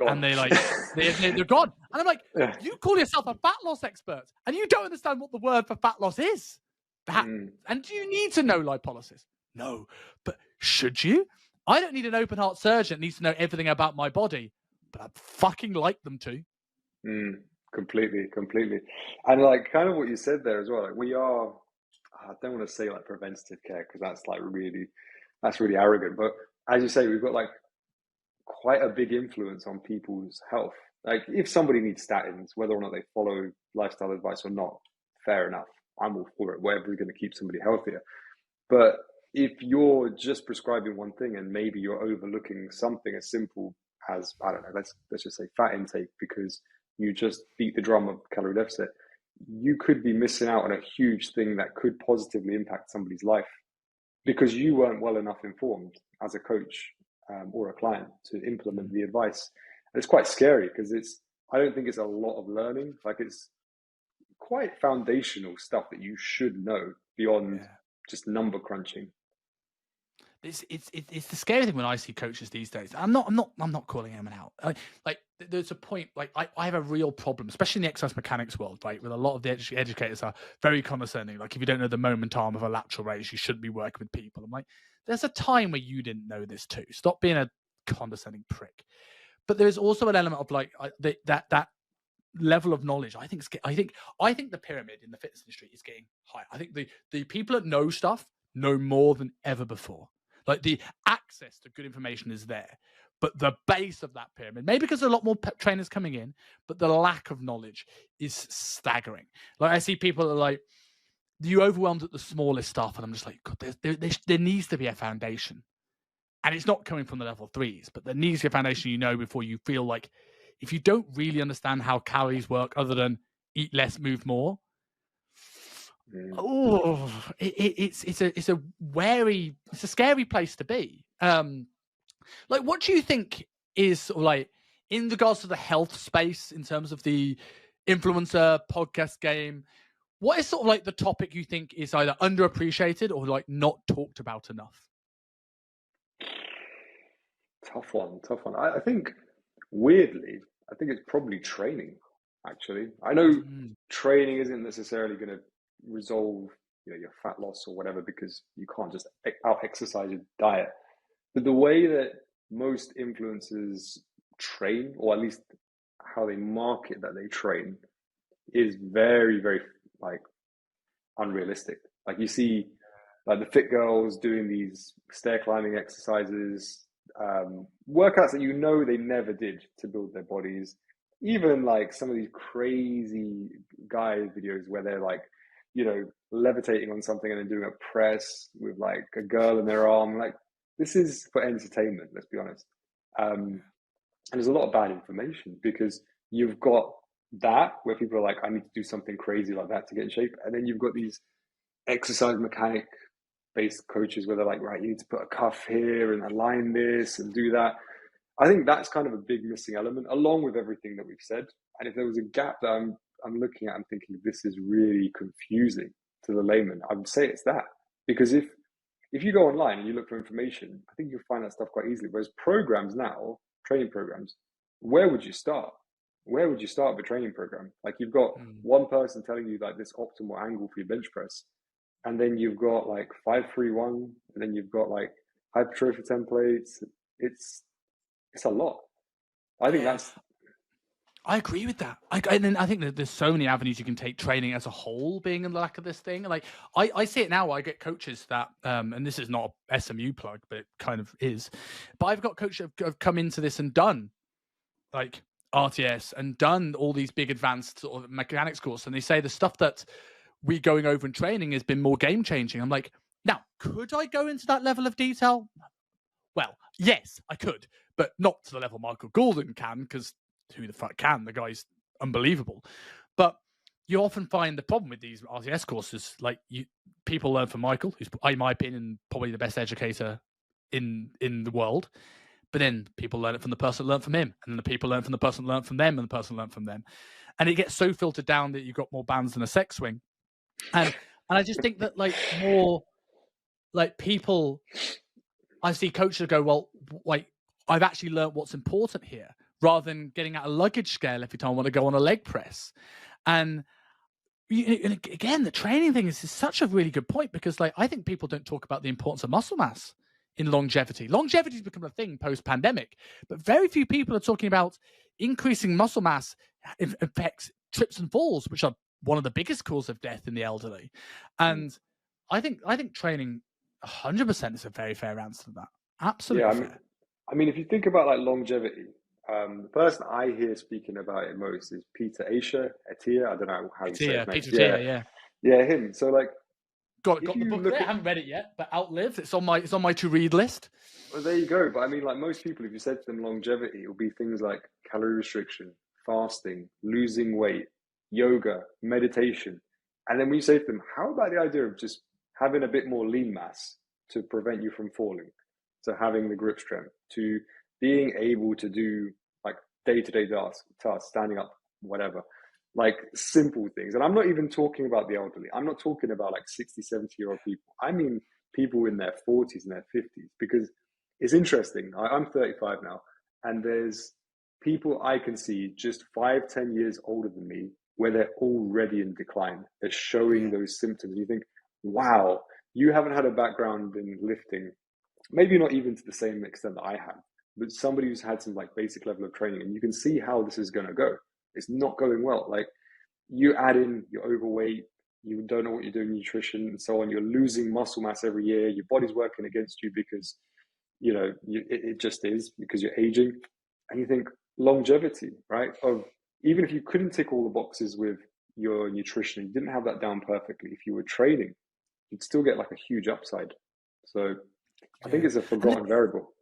and they like they're gone. And I'm like, you call yourself a fat loss expert and you don't understand what the word for fat loss is. And do you need to know lipolysis? No. But should you? I don't need an open heart surgeon that needs to know everything about my body, but I'd fucking like them to. Completely. And like kind of what you said there as well, like we are, I don't want to say like preventative care because that's really arrogant. But as you say, we've got like quite a big influence on people's health. Like if somebody needs statins, whether or not they follow lifestyle advice or not, fair enough. I'm all for it. Whatever is going to keep somebody healthier. But if you're just prescribing one thing and maybe you're overlooking something as simple as, I don't know, let's just say fat intake because you just beat the drum of calorie deficit, you could be missing out on a huge thing that could positively impact somebody's life because you weren't well enough informed as a coach or a client to implement the advice. And it's quite scary because I don't think it's a lot of learning. Like it's quite foundational stuff that you should know beyond just number crunching. It's the scary thing when I see coaches these days. I'm not calling anyone out. Like there's a point. Like I have a real problem, especially in the exercise mechanics world, right? With a lot of the educators are very condescending. Like if you don't know the moment arm of a lateral raise, you shouldn't be working with people. I'm like, there's a time where you didn't know this too. Stop being a condescending prick. But there's also an element of like that level of knowledge. I think the pyramid in the fitness industry is getting higher. I think the people that know stuff know more than ever before. Like the access to good information is there, but the base of that pyramid, maybe because there's a lot more trainers coming in, but the lack of knowledge is staggering. Like I see people that are like, you overwhelmed at the smallest stuff, and I'm just like, God, there needs to be a foundation, and it's not coming from the level 3s, but there needs to be a foundation, before you feel like, if you don't really understand how calories work, other than eat less, move more. Oh, it's a scary place to be. Like, what do you think is sort of like in regards to the health space in terms of the influencer podcast game? What is sort of like the topic you think is either underappreciated or like not talked about enough? Tough one. I think, weirdly, I think it's probably training, actually. I know training isn't necessarily going to resolve, your fat loss or whatever, because you can't just out-exercise your diet. But the way that most influencers train, or at least how they market that they train, is very, very like unrealistic. Like, you see, like the fit girls doing these stair climbing exercises, workouts that they never did to build their bodies. Even like some of these crazy guy videos where they're like, levitating on something and then doing a press with like a girl in their arm. Like, this is for entertainment, let's be honest. And there's a lot of bad information, because you've got that where people are like, I need to do something crazy like that to get in shape. And then you've got these exercise mechanic based coaches where they're like, right, you need to put a cuff here and align this and do that. I think that's kind of a big missing element, along with everything that we've said. And if there was a gap that I'm looking at, I'm thinking this is really confusing to the layman, I would say it's that. Because if you go online and you look for information, I think you'll find that stuff quite easily. Whereas programs now, training programs, where would you start? Where would you start with a training program? Like, you've got one person telling you like this optimal angle for your bench press, and then you've got like 5-3-1, and then you've got like hypertrophy templates. It's a lot. I think that's. I agree with that. And then I think that there's so many avenues you can take training as a whole being in the lack of this thing. Like, I see it now. I get coaches that, and this is not a SMU plug, but it kind of is. But I've got coaches that have come into this and done like RTS and done all these big advanced sort of mechanics course. And they say the stuff that we going over in training has been more game changing. I'm like, now, could I go into that level of detail? Well, yes, I could, but not to the level Michael Goulden can, because who the fuck can? The guy's unbelievable. But you often find the problem with these RTS courses, like people learn from Michael, who's, in my opinion, probably the best educator in the world. But then people learn it from the person that learned from him, and then the people learn from the person that learned from them, and the person learned from them. And it gets so filtered down that you've got more bands than a sex swing. And I just think that like more like people, I see coaches go, well, like I've actually learned what's important here, rather than getting out a luggage scale every time I want to go on a leg press. And again, the training thing is such a really good point, because like I think people don't talk about the importance of muscle mass in longevity. Longevity has become a thing post-pandemic, but very few people are talking about increasing muscle mass affects trips and falls, which are one of the biggest causes of death in the elderly. And I think training 100% is a very fair answer to that. Absolutely fair. I mean, if you think about like longevity, the person I hear speaking about it most is Peter Attia. I don't know how you say his name. Peter Attia, yeah, him. So like, got the book there. I haven't read it yet, but Outlive. It's on my to read list. Well, there you go. But I mean, like most people, if you said to them longevity, it will be things like calorie restriction, fasting, losing weight, yoga, meditation. And then when you say to them, how about the idea of just having a bit more lean mass to prevent you from falling, to having the grip strength, to being able to do like day-to-day tasks, standing up, whatever, like simple things. And I'm not even talking about the elderly. I'm not talking about like 60, 70-year-old people. I mean, people in their 40s and their 50s, because it's interesting. I'm 35 now, and there's people I can see just 5-10 years older than me where they're already in decline. They're showing those symptoms. You think, wow, you haven't had a background in lifting, maybe not even to the same extent that I have, but somebody who's had some like basic level of training, and you can see how this is going to go. It's not going well. Like, you add in, you're overweight, you don't know what you're doing, nutrition and so on. You're losing muscle mass every year. Your body's working against you because, it just is, because you're aging. And you think longevity, right? Of even if you couldn't tick all the boxes with your nutrition, you didn't have that down perfectly, if you were training, you'd still get like a huge upside. So I think it's a forgotten variable.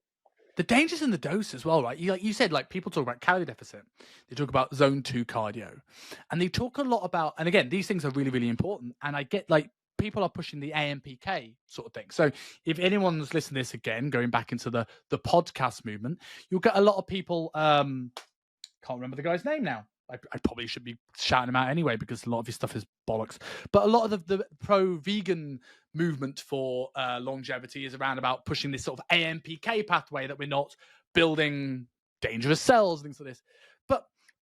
The dangers in the dose as well, right? Like you said, like people talk about calorie deficit, they talk about zone 2 cardio, and they talk a lot about, and again, these things are really, really important. And I get like people are pushing the AMPK sort of thing. So if anyone's listening to this again, going back into the podcast movement, you'll get a lot of people, can't remember the guy's name now. I probably should be shouting him out anyway because a lot of his stuff is bollocks. But a lot of the pro-vegan movement for longevity is around about pushing this sort of AMPK pathway, that we're not building dangerous cells, things like this. But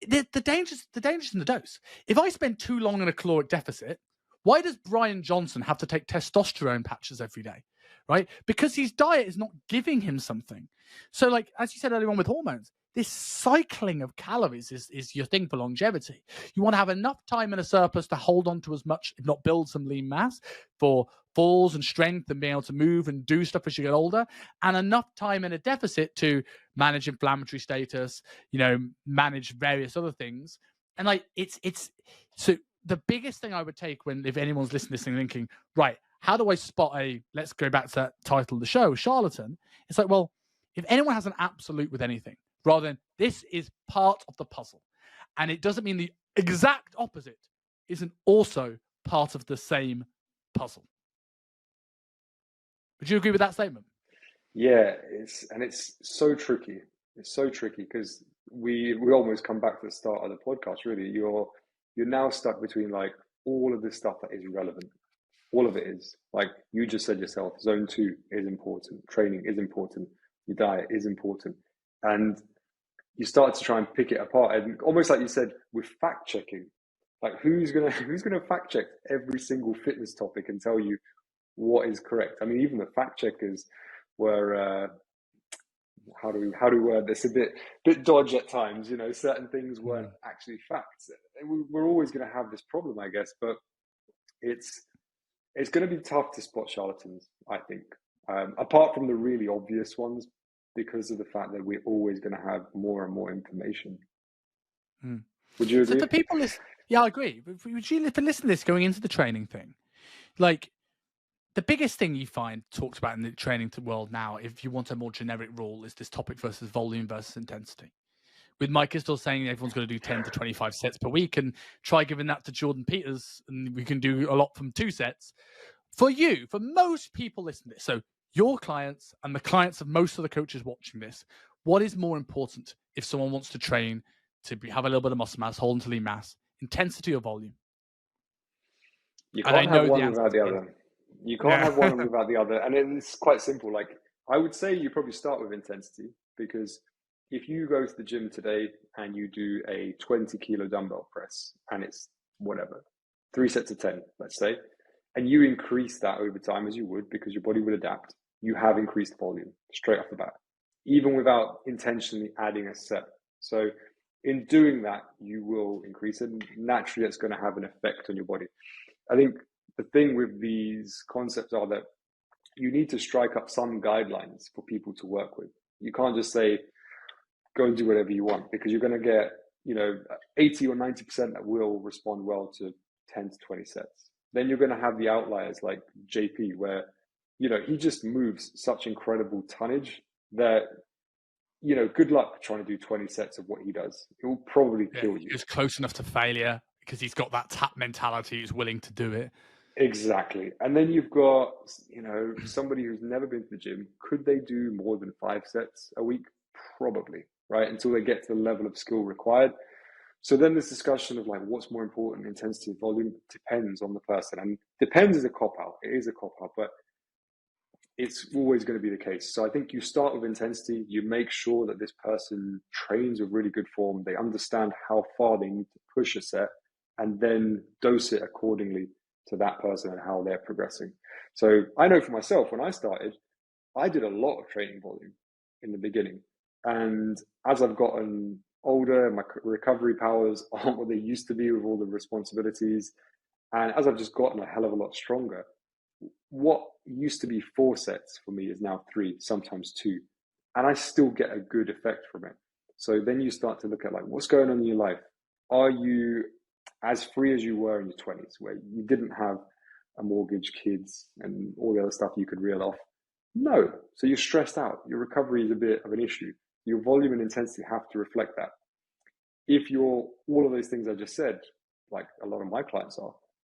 the dangers in the dose. If I spend too long in a caloric deficit, why does Brian Johnson have to take testosterone patches every day? Right? Because his diet is not giving him something. So, like, as you said earlier on with hormones, this cycling of calories is your thing for longevity. You want to have enough time in a surplus to hold on to as much, if not build some lean mass for falls and strength and being able to move and do stuff as you get older, and enough time in a deficit to manage inflammatory status, manage various other things. And like, it's so the biggest thing I would take if anyone's listening to this thing thinking, right, how do I spot let's go back to that title of the show, charlatan? It's like, well, if anyone has an absolute with anything, rather than this is part of the puzzle, and it doesn't mean the exact opposite isn't also part of the same puzzle. Would you agree with that statement? Yeah, it's so tricky. It's so tricky because we almost come back to the start of the podcast. Really, you're now stuck between like all of this stuff that is relevant. All of it is, like you just said yourself, zone 2 is important, training is important, your diet is important, and you start to try and pick it apart, and almost like you said with fact checking, like who's gonna fact check every single fitness topic and tell you what is correct? I mean, even the fact checkers were how do we word this, a bit dodgy at times. Certain things weren't actually facts. We're always going to have this problem, I guess, but it's going to be tough to spot charlatans, I think, apart from the really obvious ones, because of the fact that we're always going to have more and more information. Would you agree? So for people yeah, I agree. But for listening to this going into the training thing, like the biggest thing you find talked about in the training world now, if you want a more generic rule, is this topic versus volume versus intensity. With Mike is still saying everyone's going to do 10 to 25 sets per week, and try giving that to Jordan Peters, and we can do a lot from 2 sets. For most people listening to this, so your clients and the clients of most of the coaches watching this, what is more important if someone wants to train to have a little bit of muscle mass, hold into lean mass, intensity or volume? You can't have one without the other. You can't have one without the other. And it's quite simple. Like, I would say you probably start with intensity, because if you go to the gym today and you do a 20 kilo dumbbell press, and it's whatever, 3 sets of 10, let's say, and you increase that over time, as you would, because your body would adapt, you have increased volume straight off the bat, even without intentionally adding a set. So in doing that, you will increase it. And naturally, it's going to have an effect on your body. I think the thing with these concepts are that you need to strike up some guidelines for people to work with. You can't just say, go and do whatever you want, because you're going to get, 80 or 90% that will respond well to 10 to 20 sets. Then you're going to have the outliers like JP, where, he just moves such incredible tonnage that, good luck trying to do 20 sets of what he does. It will probably kill you. He's close enough to failure because he's got that tap mentality. He's willing to do it. Exactly. And then you've got, somebody who's never been to the gym. Could they do more than 5 sets a week? Probably, right? Until they get to the level of skill required. So then this discussion of like, what's more important, intensity and volume, depends on the person. And depends is a cop-out. It is a cop-out, but it's always going to be the case. So I think you start with intensity. You make sure that this person trains with really good form. They understand how far they need to push a set, and then dose it accordingly to that person and how they're progressing. So I know for myself, when I started, I did a lot of training volume in the beginning. And as I've gotten older, my recovery powers aren't what they used to be with all the responsibilities. And as I've just gotten a hell of a lot stronger, what used to be 4 sets for me is now 3, sometimes 2. And I still get a good effect from it. So then you start to look at like, what's going on in your life? Are you as free as you were in your 20s, where you didn't have a mortgage, kids, and all the other stuff you could reel off? No. So you're stressed out. Your recovery is a bit of an issue. Your volume and intensity have to reflect that. If you're all of those things I just said, like a lot of my clients are,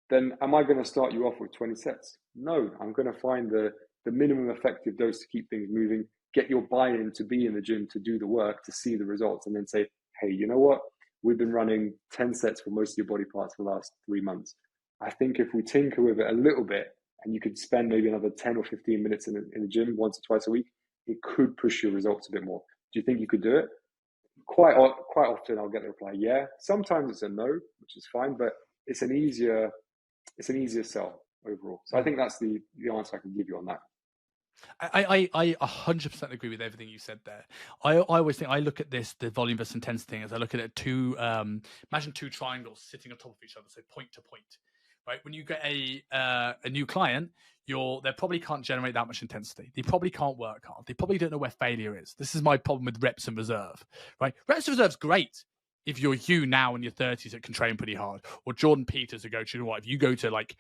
then am I going to start you off with 20 sets? No, I'm going to find the minimum effective dose to keep things moving, get your buy-in to be in the gym, to do the work, to see the results, and then say, hey, you know what? We've been running 10 sets for most of your body parts for the last 3 months. I think if we tinker with it a little bit, and you could spend maybe another 10 or 15 minutes in the gym once or twice a week, it could push your results a bit more. Do you think you could do it? Quite often I'll get the reply, yeah. Sometimes it's a no, which is fine, but it's an easier sell overall. So I think that's the answer I can give you on that. I 100% agree with everything you said there. I always think, I look at the volume versus intensity thing as I look at it imagine two triangles sitting on top of each other, so point to point, right? When you get a new client, they probably can't generate that much intensity. They probably can't work hard. They probably don't know where failure is. This is my problem with reps and reserve, right? Reps and reserve's great if you're you now in your 30s that can train pretty hard, or Jordan Peters who go, you know what, if you go to like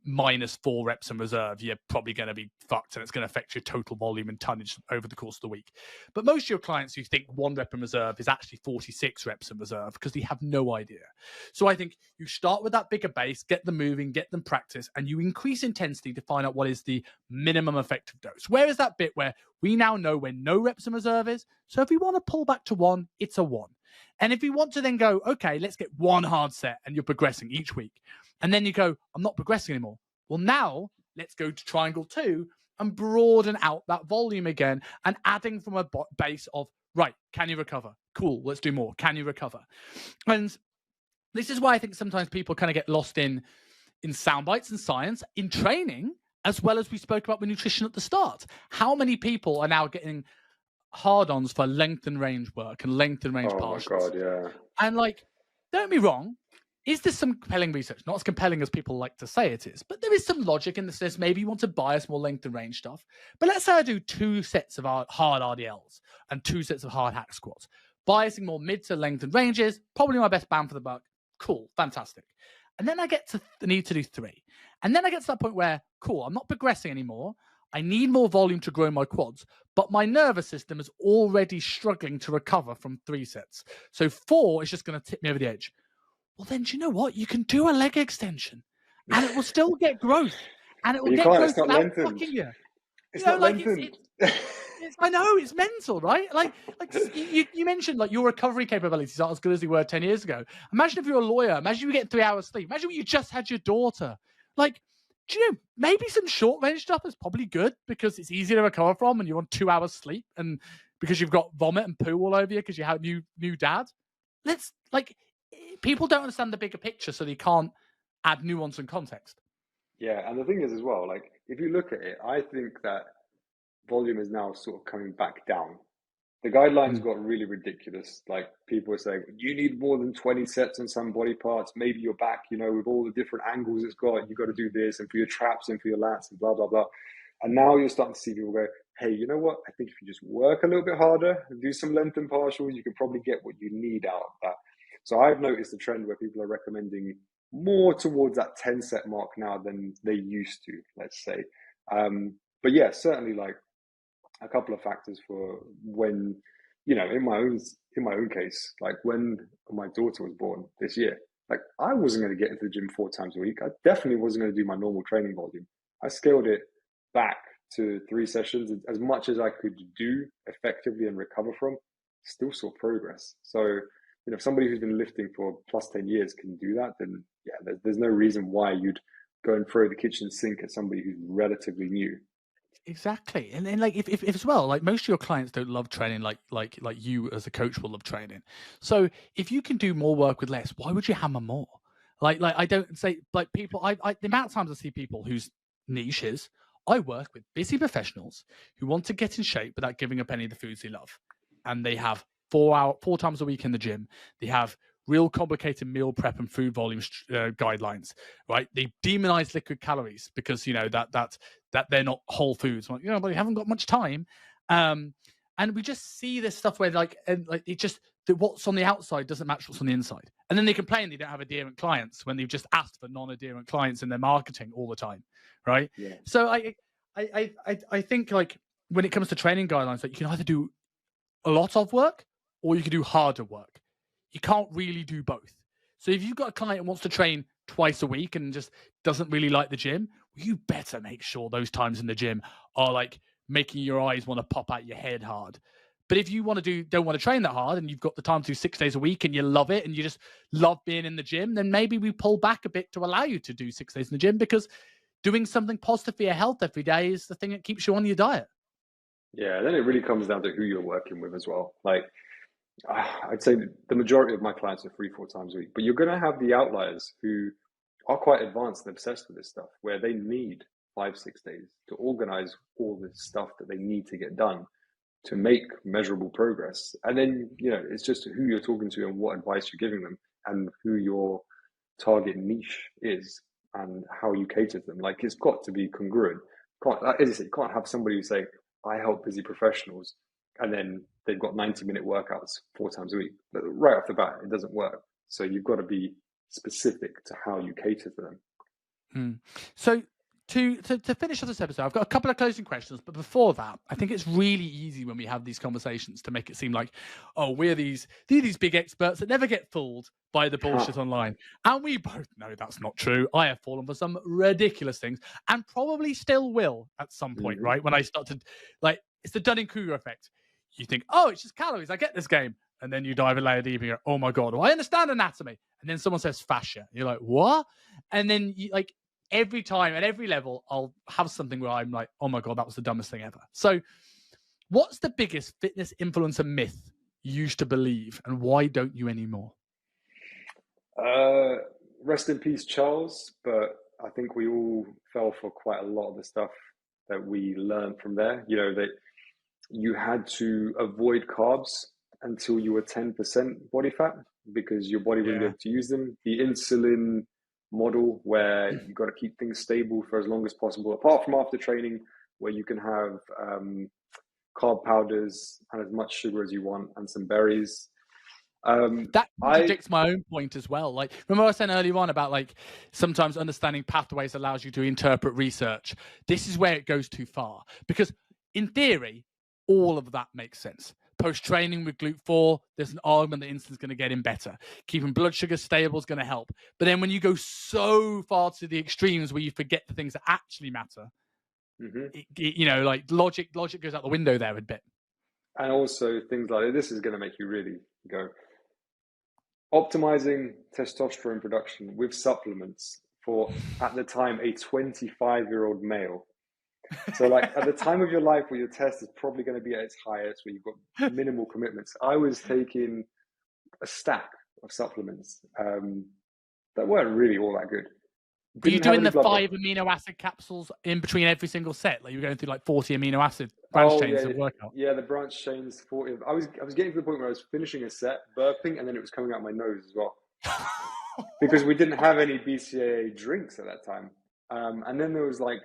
-4 reps in reserve, you're probably going to be fucked, and it's going to affect your total volume and tonnage over the course of the week. But most of your clients who think 1 rep in reserve is actually 46 reps in reserve because they have no idea. So I think you start with that bigger base, get them moving, get them practice, and you increase intensity to find out what is the minimum effective dose. Where is that bit where we now know where no reps in reserve is? So if we want to pull back to 1, it's a 1. And if we want to then go, okay, let's get 1 hard set, and you're progressing each week, and then you go, I'm not progressing anymore. Well, now let's go to triangle 2 and broaden out that volume again, and adding from a base of, right, can you recover? Cool, let's do more. Can you recover? And this is why I think sometimes people kind of get lost in sound bites and science in training, as well as we spoke about with nutrition at the start. How many people are now getting hard-ons for length and range work and length and range partials? Oh my God, yeah. And like, don't be wrong, is there some compelling research? Not as compelling as people like to say it is, but there is some logic in the sense maybe you want to bias more length and range stuff. But let's say I do 2 sets of hard RDLs and 2 sets of hard hack squats. Biasing more mid to length and ranges, probably my best bang for the buck. Cool, fantastic. And then I get to the need to do 3. And then I get to that point where, cool, I'm not progressing anymore. I need more volume to grow my quads, but my nervous system is already struggling to recover from 3 sets. So 4 is just going to tip me over the edge. Well, then do you know what? You can do a leg extension, and it will still get growth, and it will get growth without fucking you. It's not lengthened. I know, it's mental, right? Like you mentioned, like, your recovery capabilities aren't as good as they were 10 years ago. Imagine if you're a lawyer. Imagine you get 3 hours sleep. Imagine when you just had your daughter. Like, do you know, maybe some short range stuff is probably good because it's easy to recover from, and you're on 2 hours sleep, and because you've got vomit and poo all over you because you have new dad. People don't understand the bigger picture, so they can't add nuance and context. Yeah, and the thing is as well, like, if you look at it, I think that volume is now sort of coming back down. The guidelines got really ridiculous. Like, people were saying, you need more than 20 sets on some body parts. Maybe your back, with all the different angles it's got, you got to do this, and for your traps and for your lats and blah, blah, blah. And now you're starting to see people go, hey, you know what? I think if you just work a little bit harder and do some length and partials, you can probably get what you need out of that. So I've noticed a trend where people are recommending more towards that 10 set mark now than they used to, let's say. But yeah, certainly, like, a couple of factors for when, in my own case, like when my daughter was born this year, like, I wasn't going to get into the gym 4 times a week. I definitely wasn't going to do my normal training volume. I scaled it back to 3 sessions, as much as I could do effectively and recover from. Still saw progress. So, if somebody who's been lifting for plus 10 years can do that, then yeah, there's no reason why you'd go and throw the kitchen sink at somebody who's relatively new. Exactly. And like, if as well, like, most of your clients don't love training like you as a coach will love training. So if you can do more work with less, why would you hammer more? Like I don't say, like, people, I the amount of times I see people whose niche is, I work with busy professionals who want to get in shape without giving up any of the foods they love. And they have 4 times a week in the gym. They have real complicated meal prep and food volume guidelines, right? They demonize liquid calories because, that they're not whole foods. Like, but you haven't got much time. And we just see this stuff where, like, it just, that what's on the outside doesn't match what's on the inside. And then they complain they don't have adherent clients when they've just asked for non-adherent clients in their marketing all the time, right? Yeah. So I think like when it comes to training guidelines, like you can either do a lot of work or you can do harder work. You can't really do both. So if you've got a client who wants to train twice a week and just doesn't really like the gym, you better make sure those times in the gym are like making your eyes want to pop out your head hard. But if you don't want to train that hard and you've got the time to do 6 days a week and you love it and you just love being in the gym, then maybe we pull back a bit to allow you to do 6 days in the gym, because doing something positive for your health every day is the thing that keeps you on your diet. Yeah, then it really comes down to who you're working with as well. Like, I'd say the majority of my clients are 3-4 times a week, but you're going to have the outliers who are quite advanced and obsessed with this stuff, where they need 5-6 days to organize all this stuff that they need to get done to make measurable progress. And then, it's just who you're talking to and what advice you're giving them and who your target niche is and how you cater to them. Like, it's got to be congruent. You can't have somebody who say, I help busy professionals, and then they've got 90-minute workouts 4 times a week. But right off the bat, it doesn't work. So you've got to be specific to how you cater to them. So to finish off this episode, I've got a couple of closing questions. But before that, I think it's really easy when we have these conversations to make it seem like, oh, we're these big experts that never get fooled by the bullshit online. And we both know that's not true. I have fallen for some ridiculous things and probably still will at some point, right? When I start to, like, it's the Dunning-Kruger effect. You think, oh, it's just calories. I get this game. And then you dive a layer deeper and you go, oh my God, I understand anatomy. And then someone says fascia. You're like, what? And then you like, every time at every level, I'll have something where I'm like, oh my God, that was the dumbest thing ever. So what's the biggest fitness influencer myth you used to believe, and why don't you anymore? Rest in peace, Charles. But I think we all fell for quite a lot of the stuff that we learned from there. That you had to avoid carbs until you were 10% body fat because your body wouldn't be able to use them. The insulin model, where you got to keep things stable for as long as possible, apart from after training, where you can have carb powders and as much sugar as you want and some berries. That contradicts my own point as well. Like, remember I was saying earlier on about like sometimes understanding pathways allows you to interpret research. This is where it goes too far, because in theory, all of that makes sense. Post-training with GLUT4, there's an argument that insulin's going to get him better. Keeping blood sugar stable is going to help. But then when you go so far to the extremes where you forget the things that actually matter, like logic goes out the window there a bit. And also things like this is going to make you really go. Optimizing testosterone production with supplements for, at the time, a 25-year-old male. So like at the time of your life where your test is probably going to be at its highest, where you've got minimal commitments, I was taking a stack of supplements that weren't really all that good. Were you doing the 5 amino acid capsules in between every single set? Like you were going through like 40 amino acid branch chains of workout? Yeah, the branch chains, 40. I was getting to the point where I was finishing a set, burping, and then it was coming out my nose as well. Because we didn't have any BCAA drinks at that time. And then there was like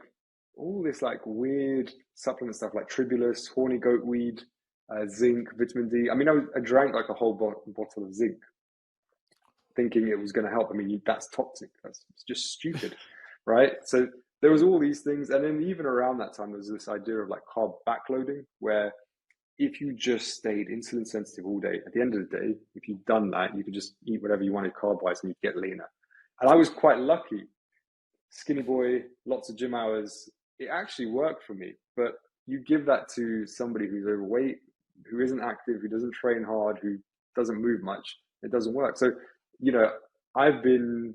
all this like weird supplement stuff like tribulus, horny goat weed, zinc, vitamin D. I mean, I drank like a whole bottle of zinc, thinking it was going to help. I mean, that's toxic. That's just stupid, right? So there was all these things. And then even around that time, there was this idea of like carb backloading, where if you just stayed insulin sensitive all day, at the end of the day, if you'd done that, you could just eat whatever you wanted carb-wise and you'd get leaner. And I was quite lucky. Skinny boy, lots of gym hours. It actually worked for me. But you give that to somebody who's overweight, who isn't active, who doesn't train hard, who doesn't move much, it doesn't work. So, I've been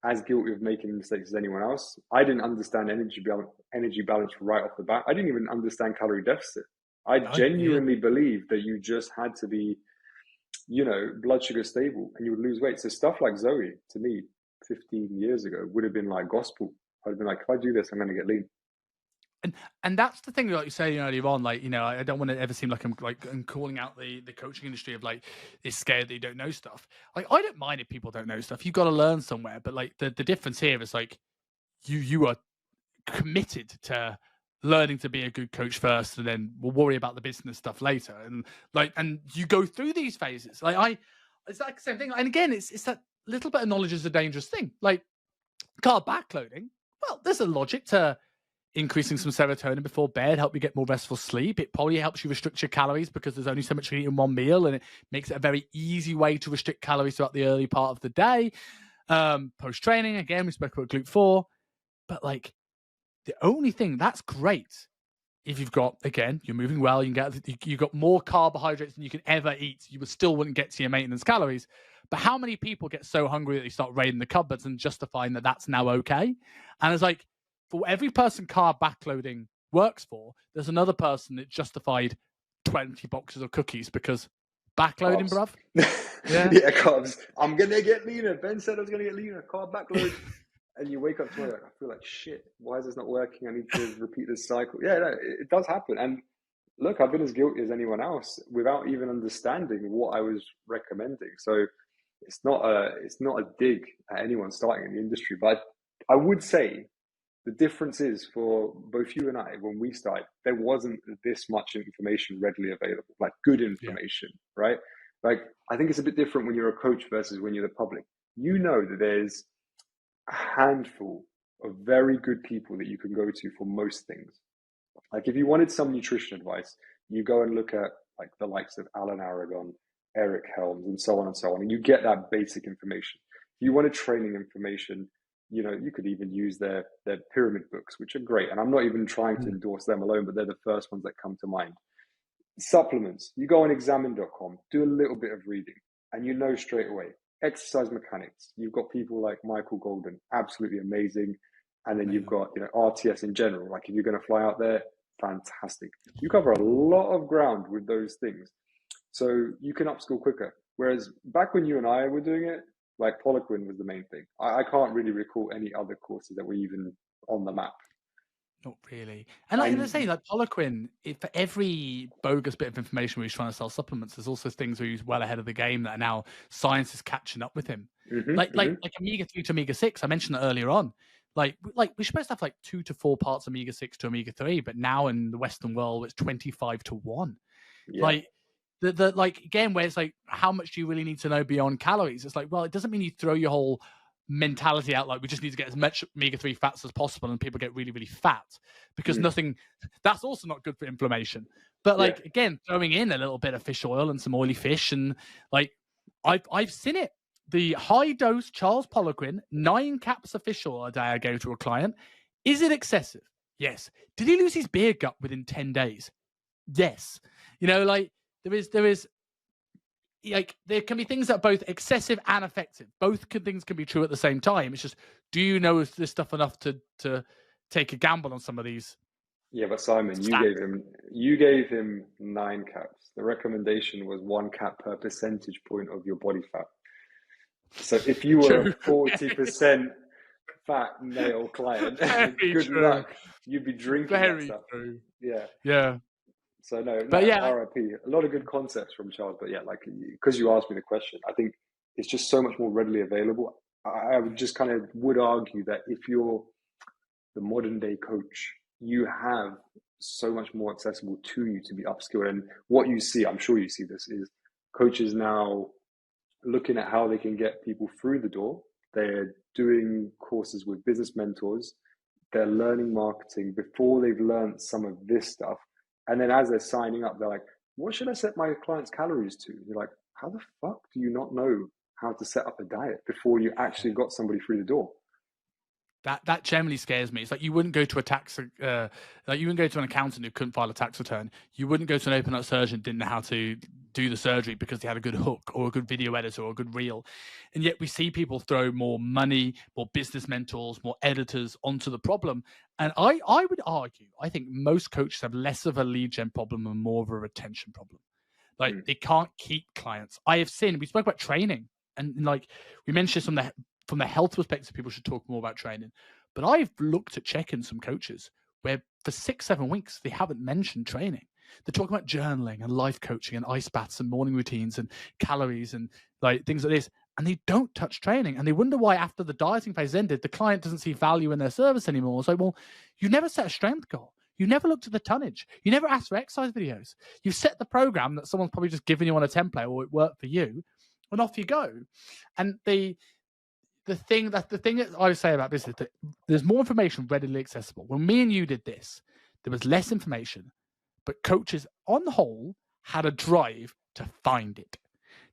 as guilty of making mistakes as anyone else. I didn't understand energy balance right off the bat. I didn't even understand calorie deficit. I genuinely believed that you just had to be, blood sugar stable and you would lose weight. So stuff like Zoe, to me, 15 years ago, would have been like gospel. I'd have been like, if I do this, I'm going to get lean. And that's the thing, like you say earlier on, like, I don't want to ever seem like I'm calling out the coaching industry of like, it's scared that you don't know stuff. Like, I don't mind if people don't know stuff. You've got to learn somewhere. But like the difference here is like, you are committed to learning to be a good coach first, and then we'll worry about the business stuff later. And you go through these phases. It's like the same thing. And again, it's that little bit of knowledge is a dangerous thing. Like carb backloading. Well, there's a logic to increasing some serotonin before bed, help you get more restful sleep. It probably helps you restrict your calories because there's only so much you eat in one meal, and it makes it a very easy way to restrict calories throughout the early part of the day. Post training, again, we spoke about Glute 4, but like the only thing that's great if you've got, again, you're moving well, you've got more carbohydrates than you can ever eat. You still wouldn't get to your maintenance calories. But how many people get so hungry that they start raiding the cupboards and justifying that that's now okay? And it's like, for every person carb backloading works for, there's another person that justified 20 boxes of cookies because backloading, bruv. Yeah, carbs. I'm going to get leaner. Ben said I was going to get leaner. Carb backload. And you wake up tomorrow, like, I feel like shit. Why is this not working? I need to repeat this cycle. Yeah, no, it does happen. And look, I've been as guilty as anyone else without even understanding what I was recommending. So it's not a dig at anyone starting in the industry. But I would say the difference is for both you and I, when we started, there wasn't this much information readily available, like good information, right? Like, I think it's a bit different when you're a coach versus when you're the public. You know that there's a handful of very good people that you can go to for most things. Like if you wanted some nutrition advice, you go and look at like the likes of Alan Aragon, Eric Helms, and so on and so on, and you get that basic information. If you wanted training information, you know, you could even use their pyramid books, which are great. And I'm not even trying to endorse them alone, but they're the first ones that come to mind. Supplements, you go on examine.com, do a little bit of reading, and you know straight away. Exercise mechanics, you've got people like Michael Golden, absolutely amazing. And then you've got, you know, RTS in general. Like if you're going to fly out there, fantastic. You cover a lot of ground with those things. So you can upskill quicker. Whereas back when you and I were doing it, like Poliquin was the main thing. I can't really recall any other courses that were even on the map. Not really. And like I say, like Poliquin, for every bogus bit of information where he's trying to sell supplements, there's also things where he's well ahead of the game that are now science is catching up with him. Like omega-3 to omega-6, I mentioned that earlier on. Like we're supposed to have like 2 to 4 parts omega-6 to omega-3, but now in the Western world, it's 25 to 1. Yeah. Like the like again, where it's like, how much do you really need to know beyond calories? It's like, well, it doesn't mean you throw your whole mentality out like we just need to get as much omega-3 fats as possible and people get really, really fat because nothing, that's also not good for inflammation. But like again, throwing in a little bit of fish oil and some oily fish, and like I've seen it. The high dose Charles Poliquin, 9 caps of fish oil a day I gave to a client. Is it excessive? Yes. Did he lose his beer gut within 10 days? Yes. You know, like there is like there can be things that are both excessive and effective. Both things can be true at the same time. It's just, do you know this stuff enough to take a gamble on some of these? Yeah, but Simon, you gave him 9 caps. The recommendation was 1 cap per percentage point of your body fat. So if you were a 40% fat male client, good luck. You'd be drinking that stuff. True. Yeah. So no, RIP. A lot of good concepts from Charles, but yeah, like because you asked me the question, I think it's just so much more readily available. I would just kind of would argue that if you're the modern day coach, you have so much more accessible to you to be upskilled. And what you see, I'm sure you see this, is coaches now looking at how they can get people through the door. They're doing courses with business mentors. They're learning marketing before they've learned some of this stuff. And then as they're signing up, they're like, what should I set my clients' calories to? You're like, how the fuck do you not know how to set up a diet before you actually got somebody through the door? That generally scares me. It's like you wouldn't go to you wouldn't go to an accountant who couldn't file a tax return. You wouldn't go to an open heart surgeon who didn't know how to do the surgery because they had a good hook or a good video editor or a good reel. And yet we see people throw more money, more business mentors, more editors onto the problem. And I would argue, I think most coaches have less of a lead gen problem and more of a retention problem. Like they can't keep clients. I have seen, we spoke about training, and like we mentioned from the health perspective, people should talk more about training. But I've looked at checking some coaches where for 6-7 weeks, they haven't mentioned training. They're talking about journaling and life coaching and ice baths and morning routines and calories and like things like this. And they don't touch training. And they wonder why after the dieting phase ended, the client doesn't see value in their service anymore. It's like, well, you never set a strength goal. You never looked at the tonnage. You never asked for exercise videos. You set the program that someone's probably just given you on a template, or it worked for you, and off you go. And the thing that I would say about this is that there's more information readily accessible. When me and you did this, there was less information, but coaches on the whole had a drive to find it.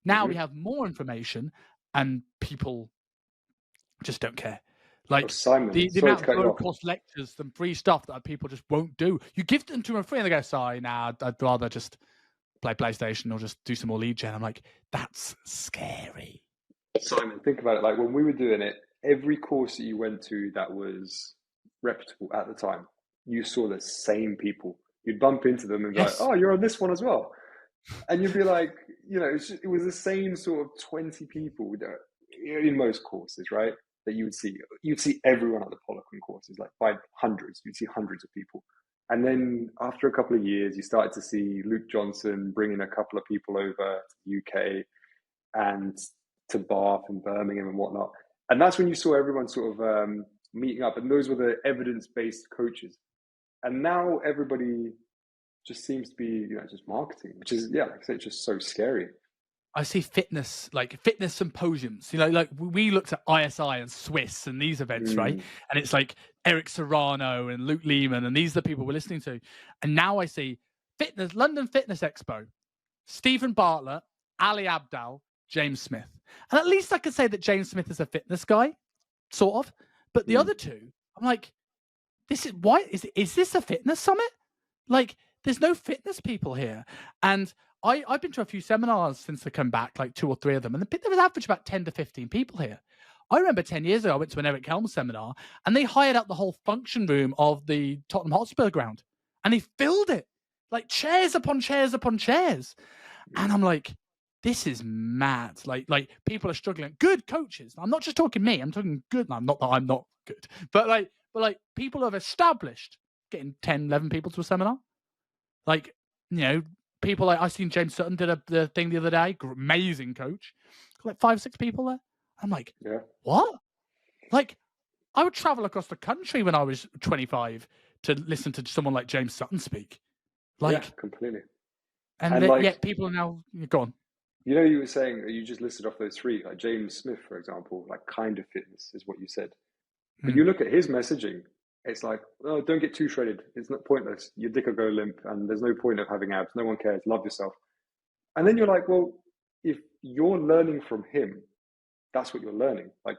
Now we have more information and people just don't care. Like Simon, the amount of low-cost lectures and free stuff that people just won't do. You give them to them free and they go, sorry, nah, I'd rather just play PlayStation or just do some more lead gen. I'm like, that's scary. Simon, think about it. Like when we were doing it, every course that you went to that was reputable at the time, you saw the same people. You'd bump into them and be like, oh, you're on this one as well. And you'd be like, it was the same sort of 20 people in most courses, right? That you would see. You'd see everyone at the Poliquin courses, like by hundreds. You'd see hundreds of people. And then after a couple of years, you started to see Luke Johnson bringing a couple of people over to the UK and to Bath and Birmingham and whatnot. And that's when you saw everyone sort of meeting up. And those were the evidence-based coaches. And now everybody just seems to be, just marketing, which is, like I say, it's just so scary. I see fitness symposiums, like we looked at ISI and Swiss and these events, right? And it's like Eric Serrano and Luke Lehman, and these are the people we're listening to. And now I see London Fitness Expo, Stephen Bartlett, Ali Abdal, James Smith. And at least I could say that James Smith is a fitness guy, sort of. But the other two, I'm like, is this a fitness summit? Like, there's no fitness people here. And I've been to a few seminars since they come back, like 2 or 3 of them, and there was average about 10 to 15 people here. I remember 10 years ago, I went to an Eric Helms seminar, and they hired out the whole function room of the Tottenham Hotspur ground, and they filled it, like chairs upon chairs upon chairs. And I'm like, this is mad. Like people are struggling. Good coaches. I'm not just talking me. I'm talking good. Not that I'm not good, but like people have established getting 10, 11 people to a seminar. Like, people like I've seen James Sutton did the thing the other day. Amazing coach. Like 5, 6 people there. I'm like, what? Like, I would travel across the country when I was 25 to listen to someone like James Sutton speak. Like, completely. And yet people are now gone. You were saying, you just listed off those 3, like James Smith, for example, like kind of fitness is what you said. But you look at his messaging, it's like, oh, don't get too shredded. It's not pointless. Your dick will go limp and there's no point of having abs. No one cares. Love yourself. And then you're like, well, if you're learning from him, that's what you're learning. Like,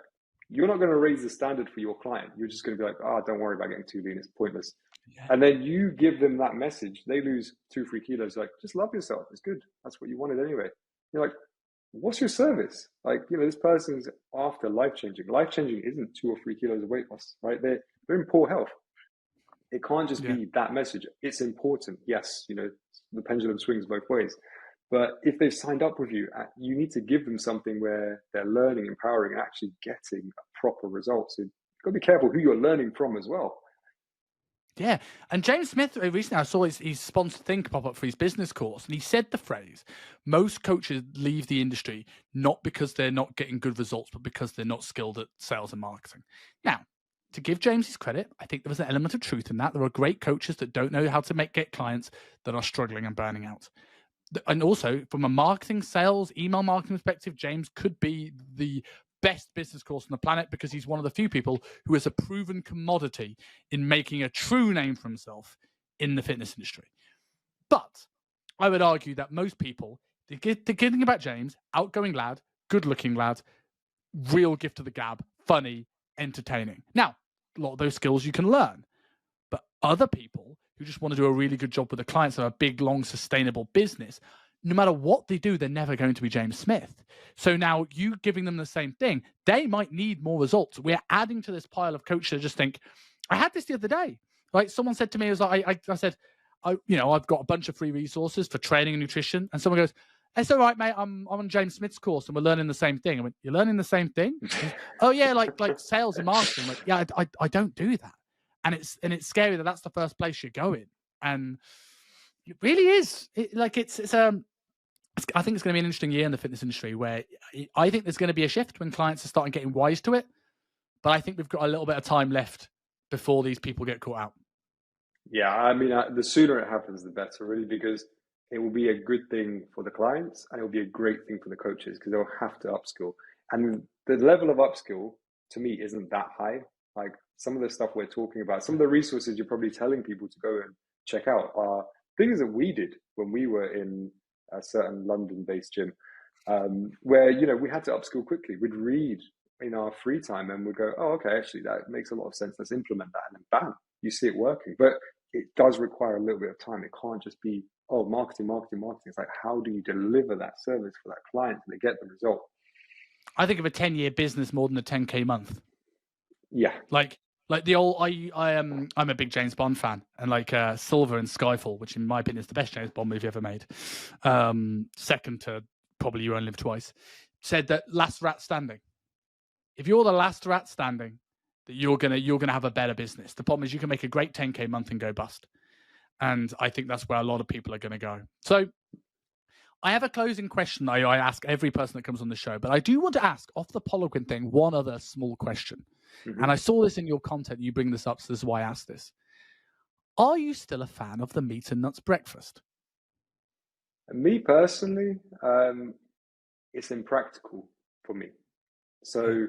you're not going to raise the standard for your client. You're just going to be like, don't worry about getting too lean. It's pointless. Yeah. And then you give them that message. They lose 2-3 kilos. Like, just love yourself. It's good. That's what you wanted anyway. You're like, what's your service? Like, this person's after life-changing. Life-changing isn't 2 or 3 kilos of weight loss, right? They're in poor health. It can't just be that message. It's important. Yes, the pendulum swings both ways. But if they've signed up with you, you need to give them something where they're learning, empowering, and actually getting a proper result. So you've got to be careful who you're learning from as well. Yeah. And James Smith, recently I saw his sponsored thing pop up for his business course. And he said the phrase, most coaches leave the industry not because they're not getting good results, but because they're not skilled at sales and marketing. Now, to give James his credit, I think there was an element of truth in that. There are great coaches that don't know how to get clients that are struggling and burning out. And also, from a marketing, sales, email marketing perspective, James could be the best business course on the planet because he's one of the few people who is a proven commodity in making a true name for himself in the fitness industry. But I would argue that most people, the good thing about James, outgoing lad, good-looking lad, real gift of the gab, funny, entertaining. Now, a lot of those skills you can learn. But other people who just want to do a really good job with the clients of a big, long, sustainable business, no matter what they do, they're never going to be James Smith. So now you giving them the same thing, they might need more results. We're adding to this pile of coaches that just think, I had this the other day. Right? Someone said to me, I said, I've got a bunch of free resources for training and nutrition. And someone goes, it's all right, mate. I'm on James Smith's course and we're learning the same thing. I went, you're learning the same thing? Oh yeah, like sales and marketing. Like, yeah, I don't do that. And it's scary that that's the first place you're going. And it really is. I think it's going to be an interesting year in the fitness industry where I think there's going to be a shift when clients are starting getting wise to it. But I think we've got a little bit of time left before these people get caught out. Yeah, I mean, the sooner it happens, the better, really, because it will be a good thing for the clients and it will be a great thing for the coaches because they'll have to upskill. And the level of upskill to me isn't that high. Like some of the stuff we're talking about, some of the resources you're probably telling people to go and check out are things that we did when we were in a certain London-based gym, where we had to upskill quickly. We'd read in our free time and we'd go, oh, okay, actually that makes a lot of sense. Let's implement that, and then bam, you see it working. But it does require a little bit of time. It can't just be, oh, marketing, marketing, marketing. It's like, how do you deliver that service for that client and they get the result? I think of a 10-year business more than a 10K month. Yeah. Like the old, I'm a big James Bond fan, and like Silver and Skyfall, which in my opinion is the best James Bond movie ever made, second to probably You Only Live Twice, said that last rat standing. If you're the last rat standing, that you're gonna have a better business. The problem is you can make a great 10K month and go bust. And I think that's where a lot of people are going to go. So I have a closing question I ask every person that comes on the show, but I do want to ask, off the Poliquin thing, one other small question. Mm-hmm. And I saw this in your content. You bring this up, so this is why I asked this. Are you still a fan of the meat and nuts breakfast? Me personally, it's impractical for me. So,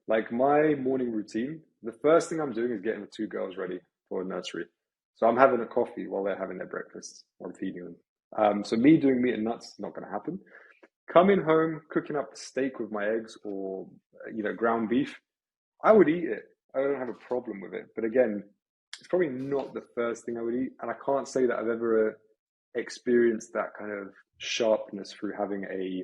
like my morning routine, the first thing I'm doing is getting the two girls ready for a nursery. So I'm having a coffee while they're having their breakfast, or I'm feeding them. So me doing meat and nuts is not going to happen. Coming home, cooking up a steak with my eggs or ground beef, I would eat it. I don't have a problem with it. But again, it's probably not the first thing I would eat, and I can't say that I've ever experienced that kind of sharpness through having a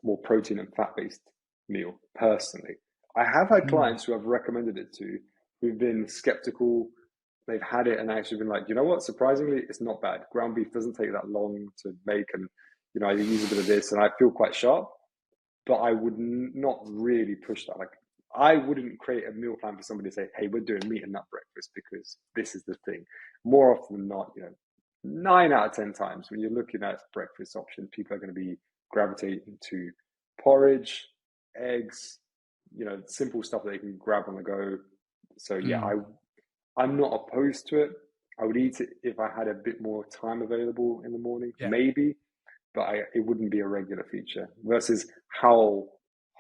more protein and fat-based meal personally. I have had clients who I've recommended it to who've been skeptical. They've had it and actually been like, you know what, surprisingly, it's not bad. Ground beef doesn't take that long to make, and I use a bit of this and I feel quite sharp, but I would not really push that. Like, I wouldn't create a meal plan for somebody to say, hey, we're doing meat and nut breakfast because this is the thing. More often than not, 9 out of 10 times when you're looking at breakfast options, people are going to be gravitating to porridge, eggs, simple stuff that they can grab on the go. So yeah, I'm not opposed to it. I would eat it if I had a bit more time available in the morning, maybe, but it wouldn't be a regular feature versus how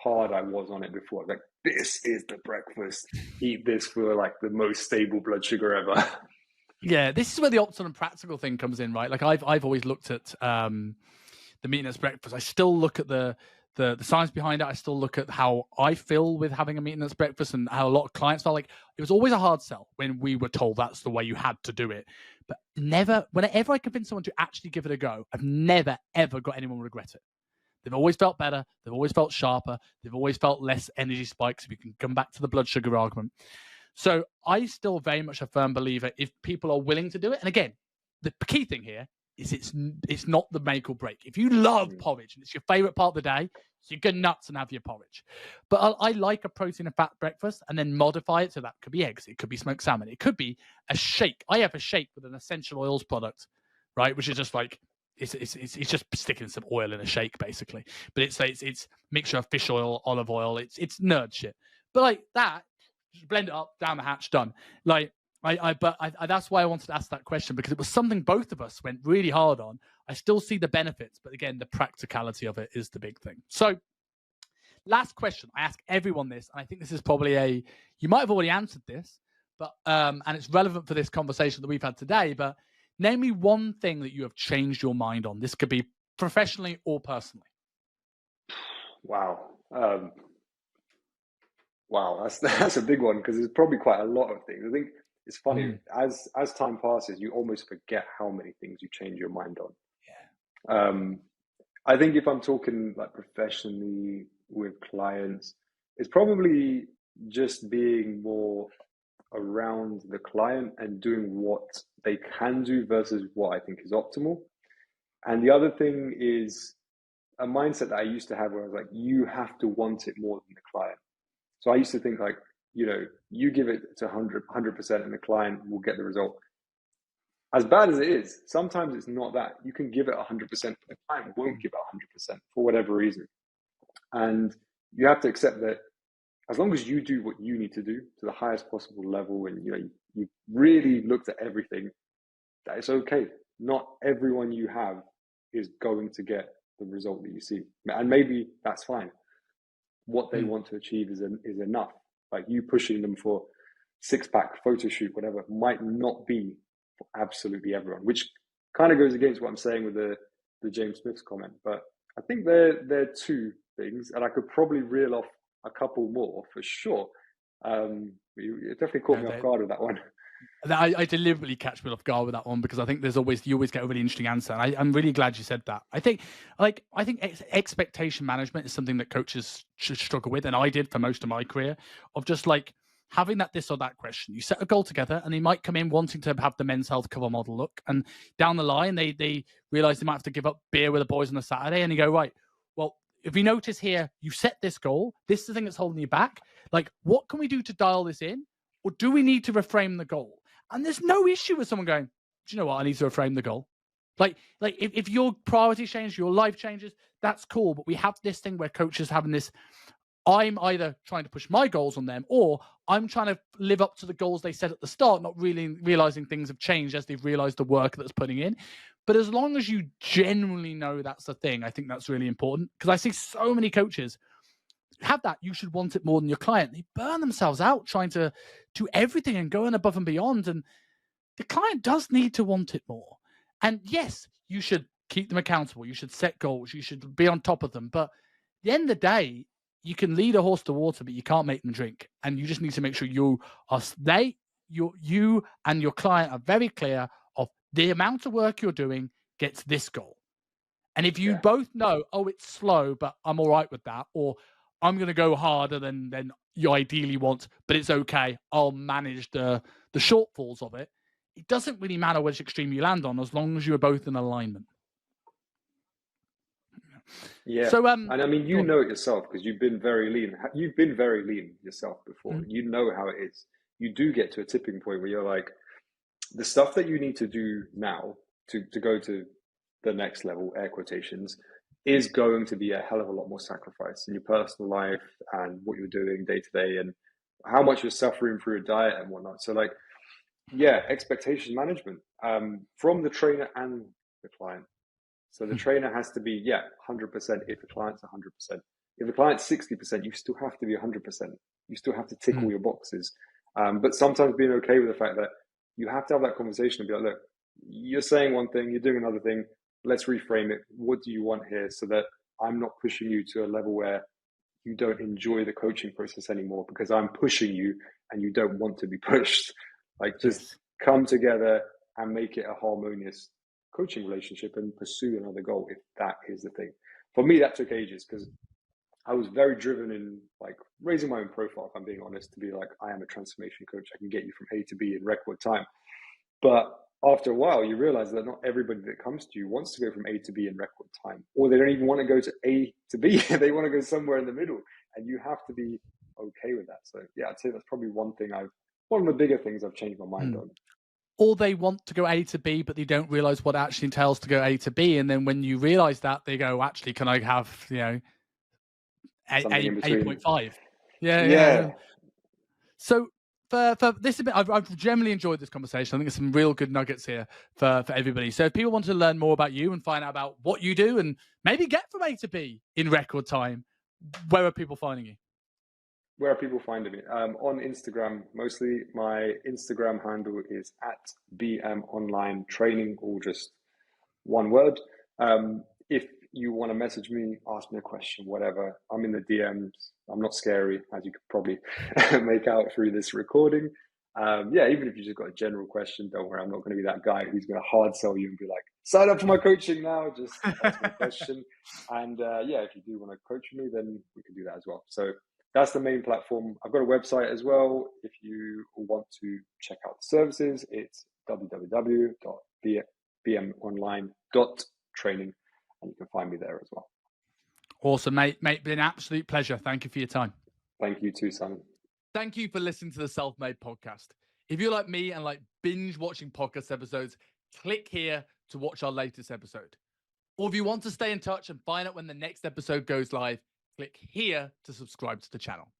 hard I was on it before. Like, this is the breakfast. Eat this for like the most stable blood sugar ever. Yeah, this is where the optimal and practical thing comes in, right? Like I've always looked at the meat and nuts breakfast. I still look at the science behind it. I still look at how I feel with having a meat and nuts breakfast and how a lot of clients felt. Like, it was always a hard sell when we were told that's the way you had to do it. But whenever I convince someone to actually give it a go, I've never, ever got anyone regret it. They've always felt better. They've always felt sharper. They've always felt less energy spikes. If you can come back to the blood sugar argument. So I still very much a firm believer if people are willing to do it. And again, the key thing here is it's not the make or break. If you love porridge and it's your favorite part of the day, so you go nuts and have your porridge. But I like a protein and fat breakfast and then modify it. So that could be eggs. It could be smoked salmon. It could be a shake. I have a shake with an essential oils product, right? Which is just like, it's just sticking some oil in a shake basically. But it's mixture of fish oil, olive oil. It's nerd shit. But like that, just blend it up, down the hatch, done. Like but that's why I wanted to ask that question, because it was something both of us went really hard on. I still see the benefits, but again, the practicality of it is the big thing. So, last question. I ask everyone this, and I think this is probably you might have already answered this, but and it's relevant for this conversation that we've had today. But name me one thing that you have changed your mind on. This could be professionally or personally. Wow. Wow, that's a big one, because there's probably quite a lot of things. I think it's funny, as time passes, you almost forget how many things you change your mind on. Yeah. I think if I'm talking like professionally with clients, it's probably just being more around the client and doing what they can do versus what I think is optimal. And the other thing is a mindset that I used to have where I was like, you have to want it more than the client. So I used to think like, you give it to 100% and the client will get the result. As bad as it is, sometimes it's not that. You can give it 100%, but the client won't give it 100% for whatever reason. And you have to accept that as long as you do what you need to do to the highest possible level, and you really looked at everything, that it's okay. Not everyone you have is going to get the result that you see, and maybe that's fine. What they want to achieve is enough. Like you pushing them for six-pack photo shoot, whatever, might not be for absolutely everyone, which kind of goes against what I'm saying with the James Smith's comment. But I think they're two things, and I could probably reel off a couple more for sure. You definitely caught me off guard with that one. I deliberately catch me off guard with that one because I think you always get a really interesting answer. And I'm really glad you said that. I think expectation management is something that coaches should struggle with, and I did for most of my career, of just like having that this or that question. You set a goal together, and they might come in wanting to have the Men's Health cover model look, and down the line they realize they might have to give up beer with the boys on a Saturday, and you go, right, well, if you notice here, you set this goal, this is the thing that's holding you back. Like, what can we do to dial this in? Or do we need to reframe the goal? And there's no issue with someone going, do you know what? I need to reframe the goal. Like if your priorities change, your life changes, that's cool. But we have this thing where coaches having this, I'm either trying to push my goals on them, or I'm trying to live up to the goals they set at the start, not really realizing things have changed as they've realized the work that's putting in. But as long as you genuinely know that's the thing, I think that's really important, because I see so many coaches have that. You should want it more than your client. They burn themselves out trying to do everything and going above and beyond. And the client does need to want it more. And yes, you should keep them accountable. You should set goals. You should be on top of them. But at the end of the day, you can lead a horse to water, but you can't make them drink. And you just need to make sure you and your client are very clear of the amount of work you're doing gets this goal. And if you both know, oh, it's slow, but I'm all right with that, or I'm going to go harder than you ideally want, but it's okay, I'll manage the shortfalls of it. It doesn't really matter which extreme you land on, as long as you're both in alignment. Yeah. So, and I mean, you know it yourself because you've been very lean. You've been very lean yourself before. Mm-hmm. You know how it is. You do get to a tipping point where you're like, the stuff that you need to do now to go to the next level, air quotations, is going to be a hell of a lot more sacrifice in your personal life and what you're doing day to day and how much you're suffering through a diet and whatnot. So like, yeah, expectation management from the trainer and the client. So the trainer has to be, 100% if the client's 100%. If the client's 60%, you still have to be 100%. You still have to tick all your boxes. But sometimes being okay with the fact that you have to have that conversation and be like, look, you're saying one thing, you're doing another thing. Let's reframe it. What do you want here so that I'm not pushing you to a level where you don't enjoy the coaching process anymore because I'm pushing you and you don't want to be pushed. Like just come together and make it a harmonious coaching relationship and pursue another goal if that is the thing. For me, that took ages because I was very driven in like raising my own profile, if I'm being honest, to be like, I am a transformation coach. I can get you from A to B in record time. But after a while, you realize that not everybody that comes to you wants to go from A to B in record time, or they don't even want to go to A to B. They want to go somewhere in the middle, and you have to be okay with that. So yeah, I'd say that's probably one of the bigger things I've changed my mind on. Or they want to go A to B, but they don't realize what it actually entails to go A to B. And then when you realize that, they go, actually, can I have, 8.5? Yeah. So for this a bit, I've generally enjoyed this conversation. I think there's some real good nuggets here for everybody. So if people want to learn more about you and find out about what you do and maybe get from A to B in record time, where are people finding you? Where are people finding me? On Instagram, mostly. My Instagram handle is @BMOnlineTraining, all just one word. If you want to message me, ask me a question, whatever, I'm in the DMs. I'm not scary, as you could probably make out through this recording. Even if you just got a general question, don't worry, I'm not going to be that guy who's going to hard sell you and be like, sign up for my coaching now, just ask me a question. And if you do want to coach me, then we can do that as well. So that's the main platform. I've got a website as well. If you want to check out the services, it's www.bmonline.training, and you can find me there as well. Awesome, mate. Been an absolute pleasure. Thank you for your time. Thank you too, Simon. Thank you for listening to the Self-Made Podcast. If you're like me and like binge watching podcast episodes, click here to watch our latest episode. Or if you want to stay in touch and find out when the next episode goes live, click here to subscribe to the channel.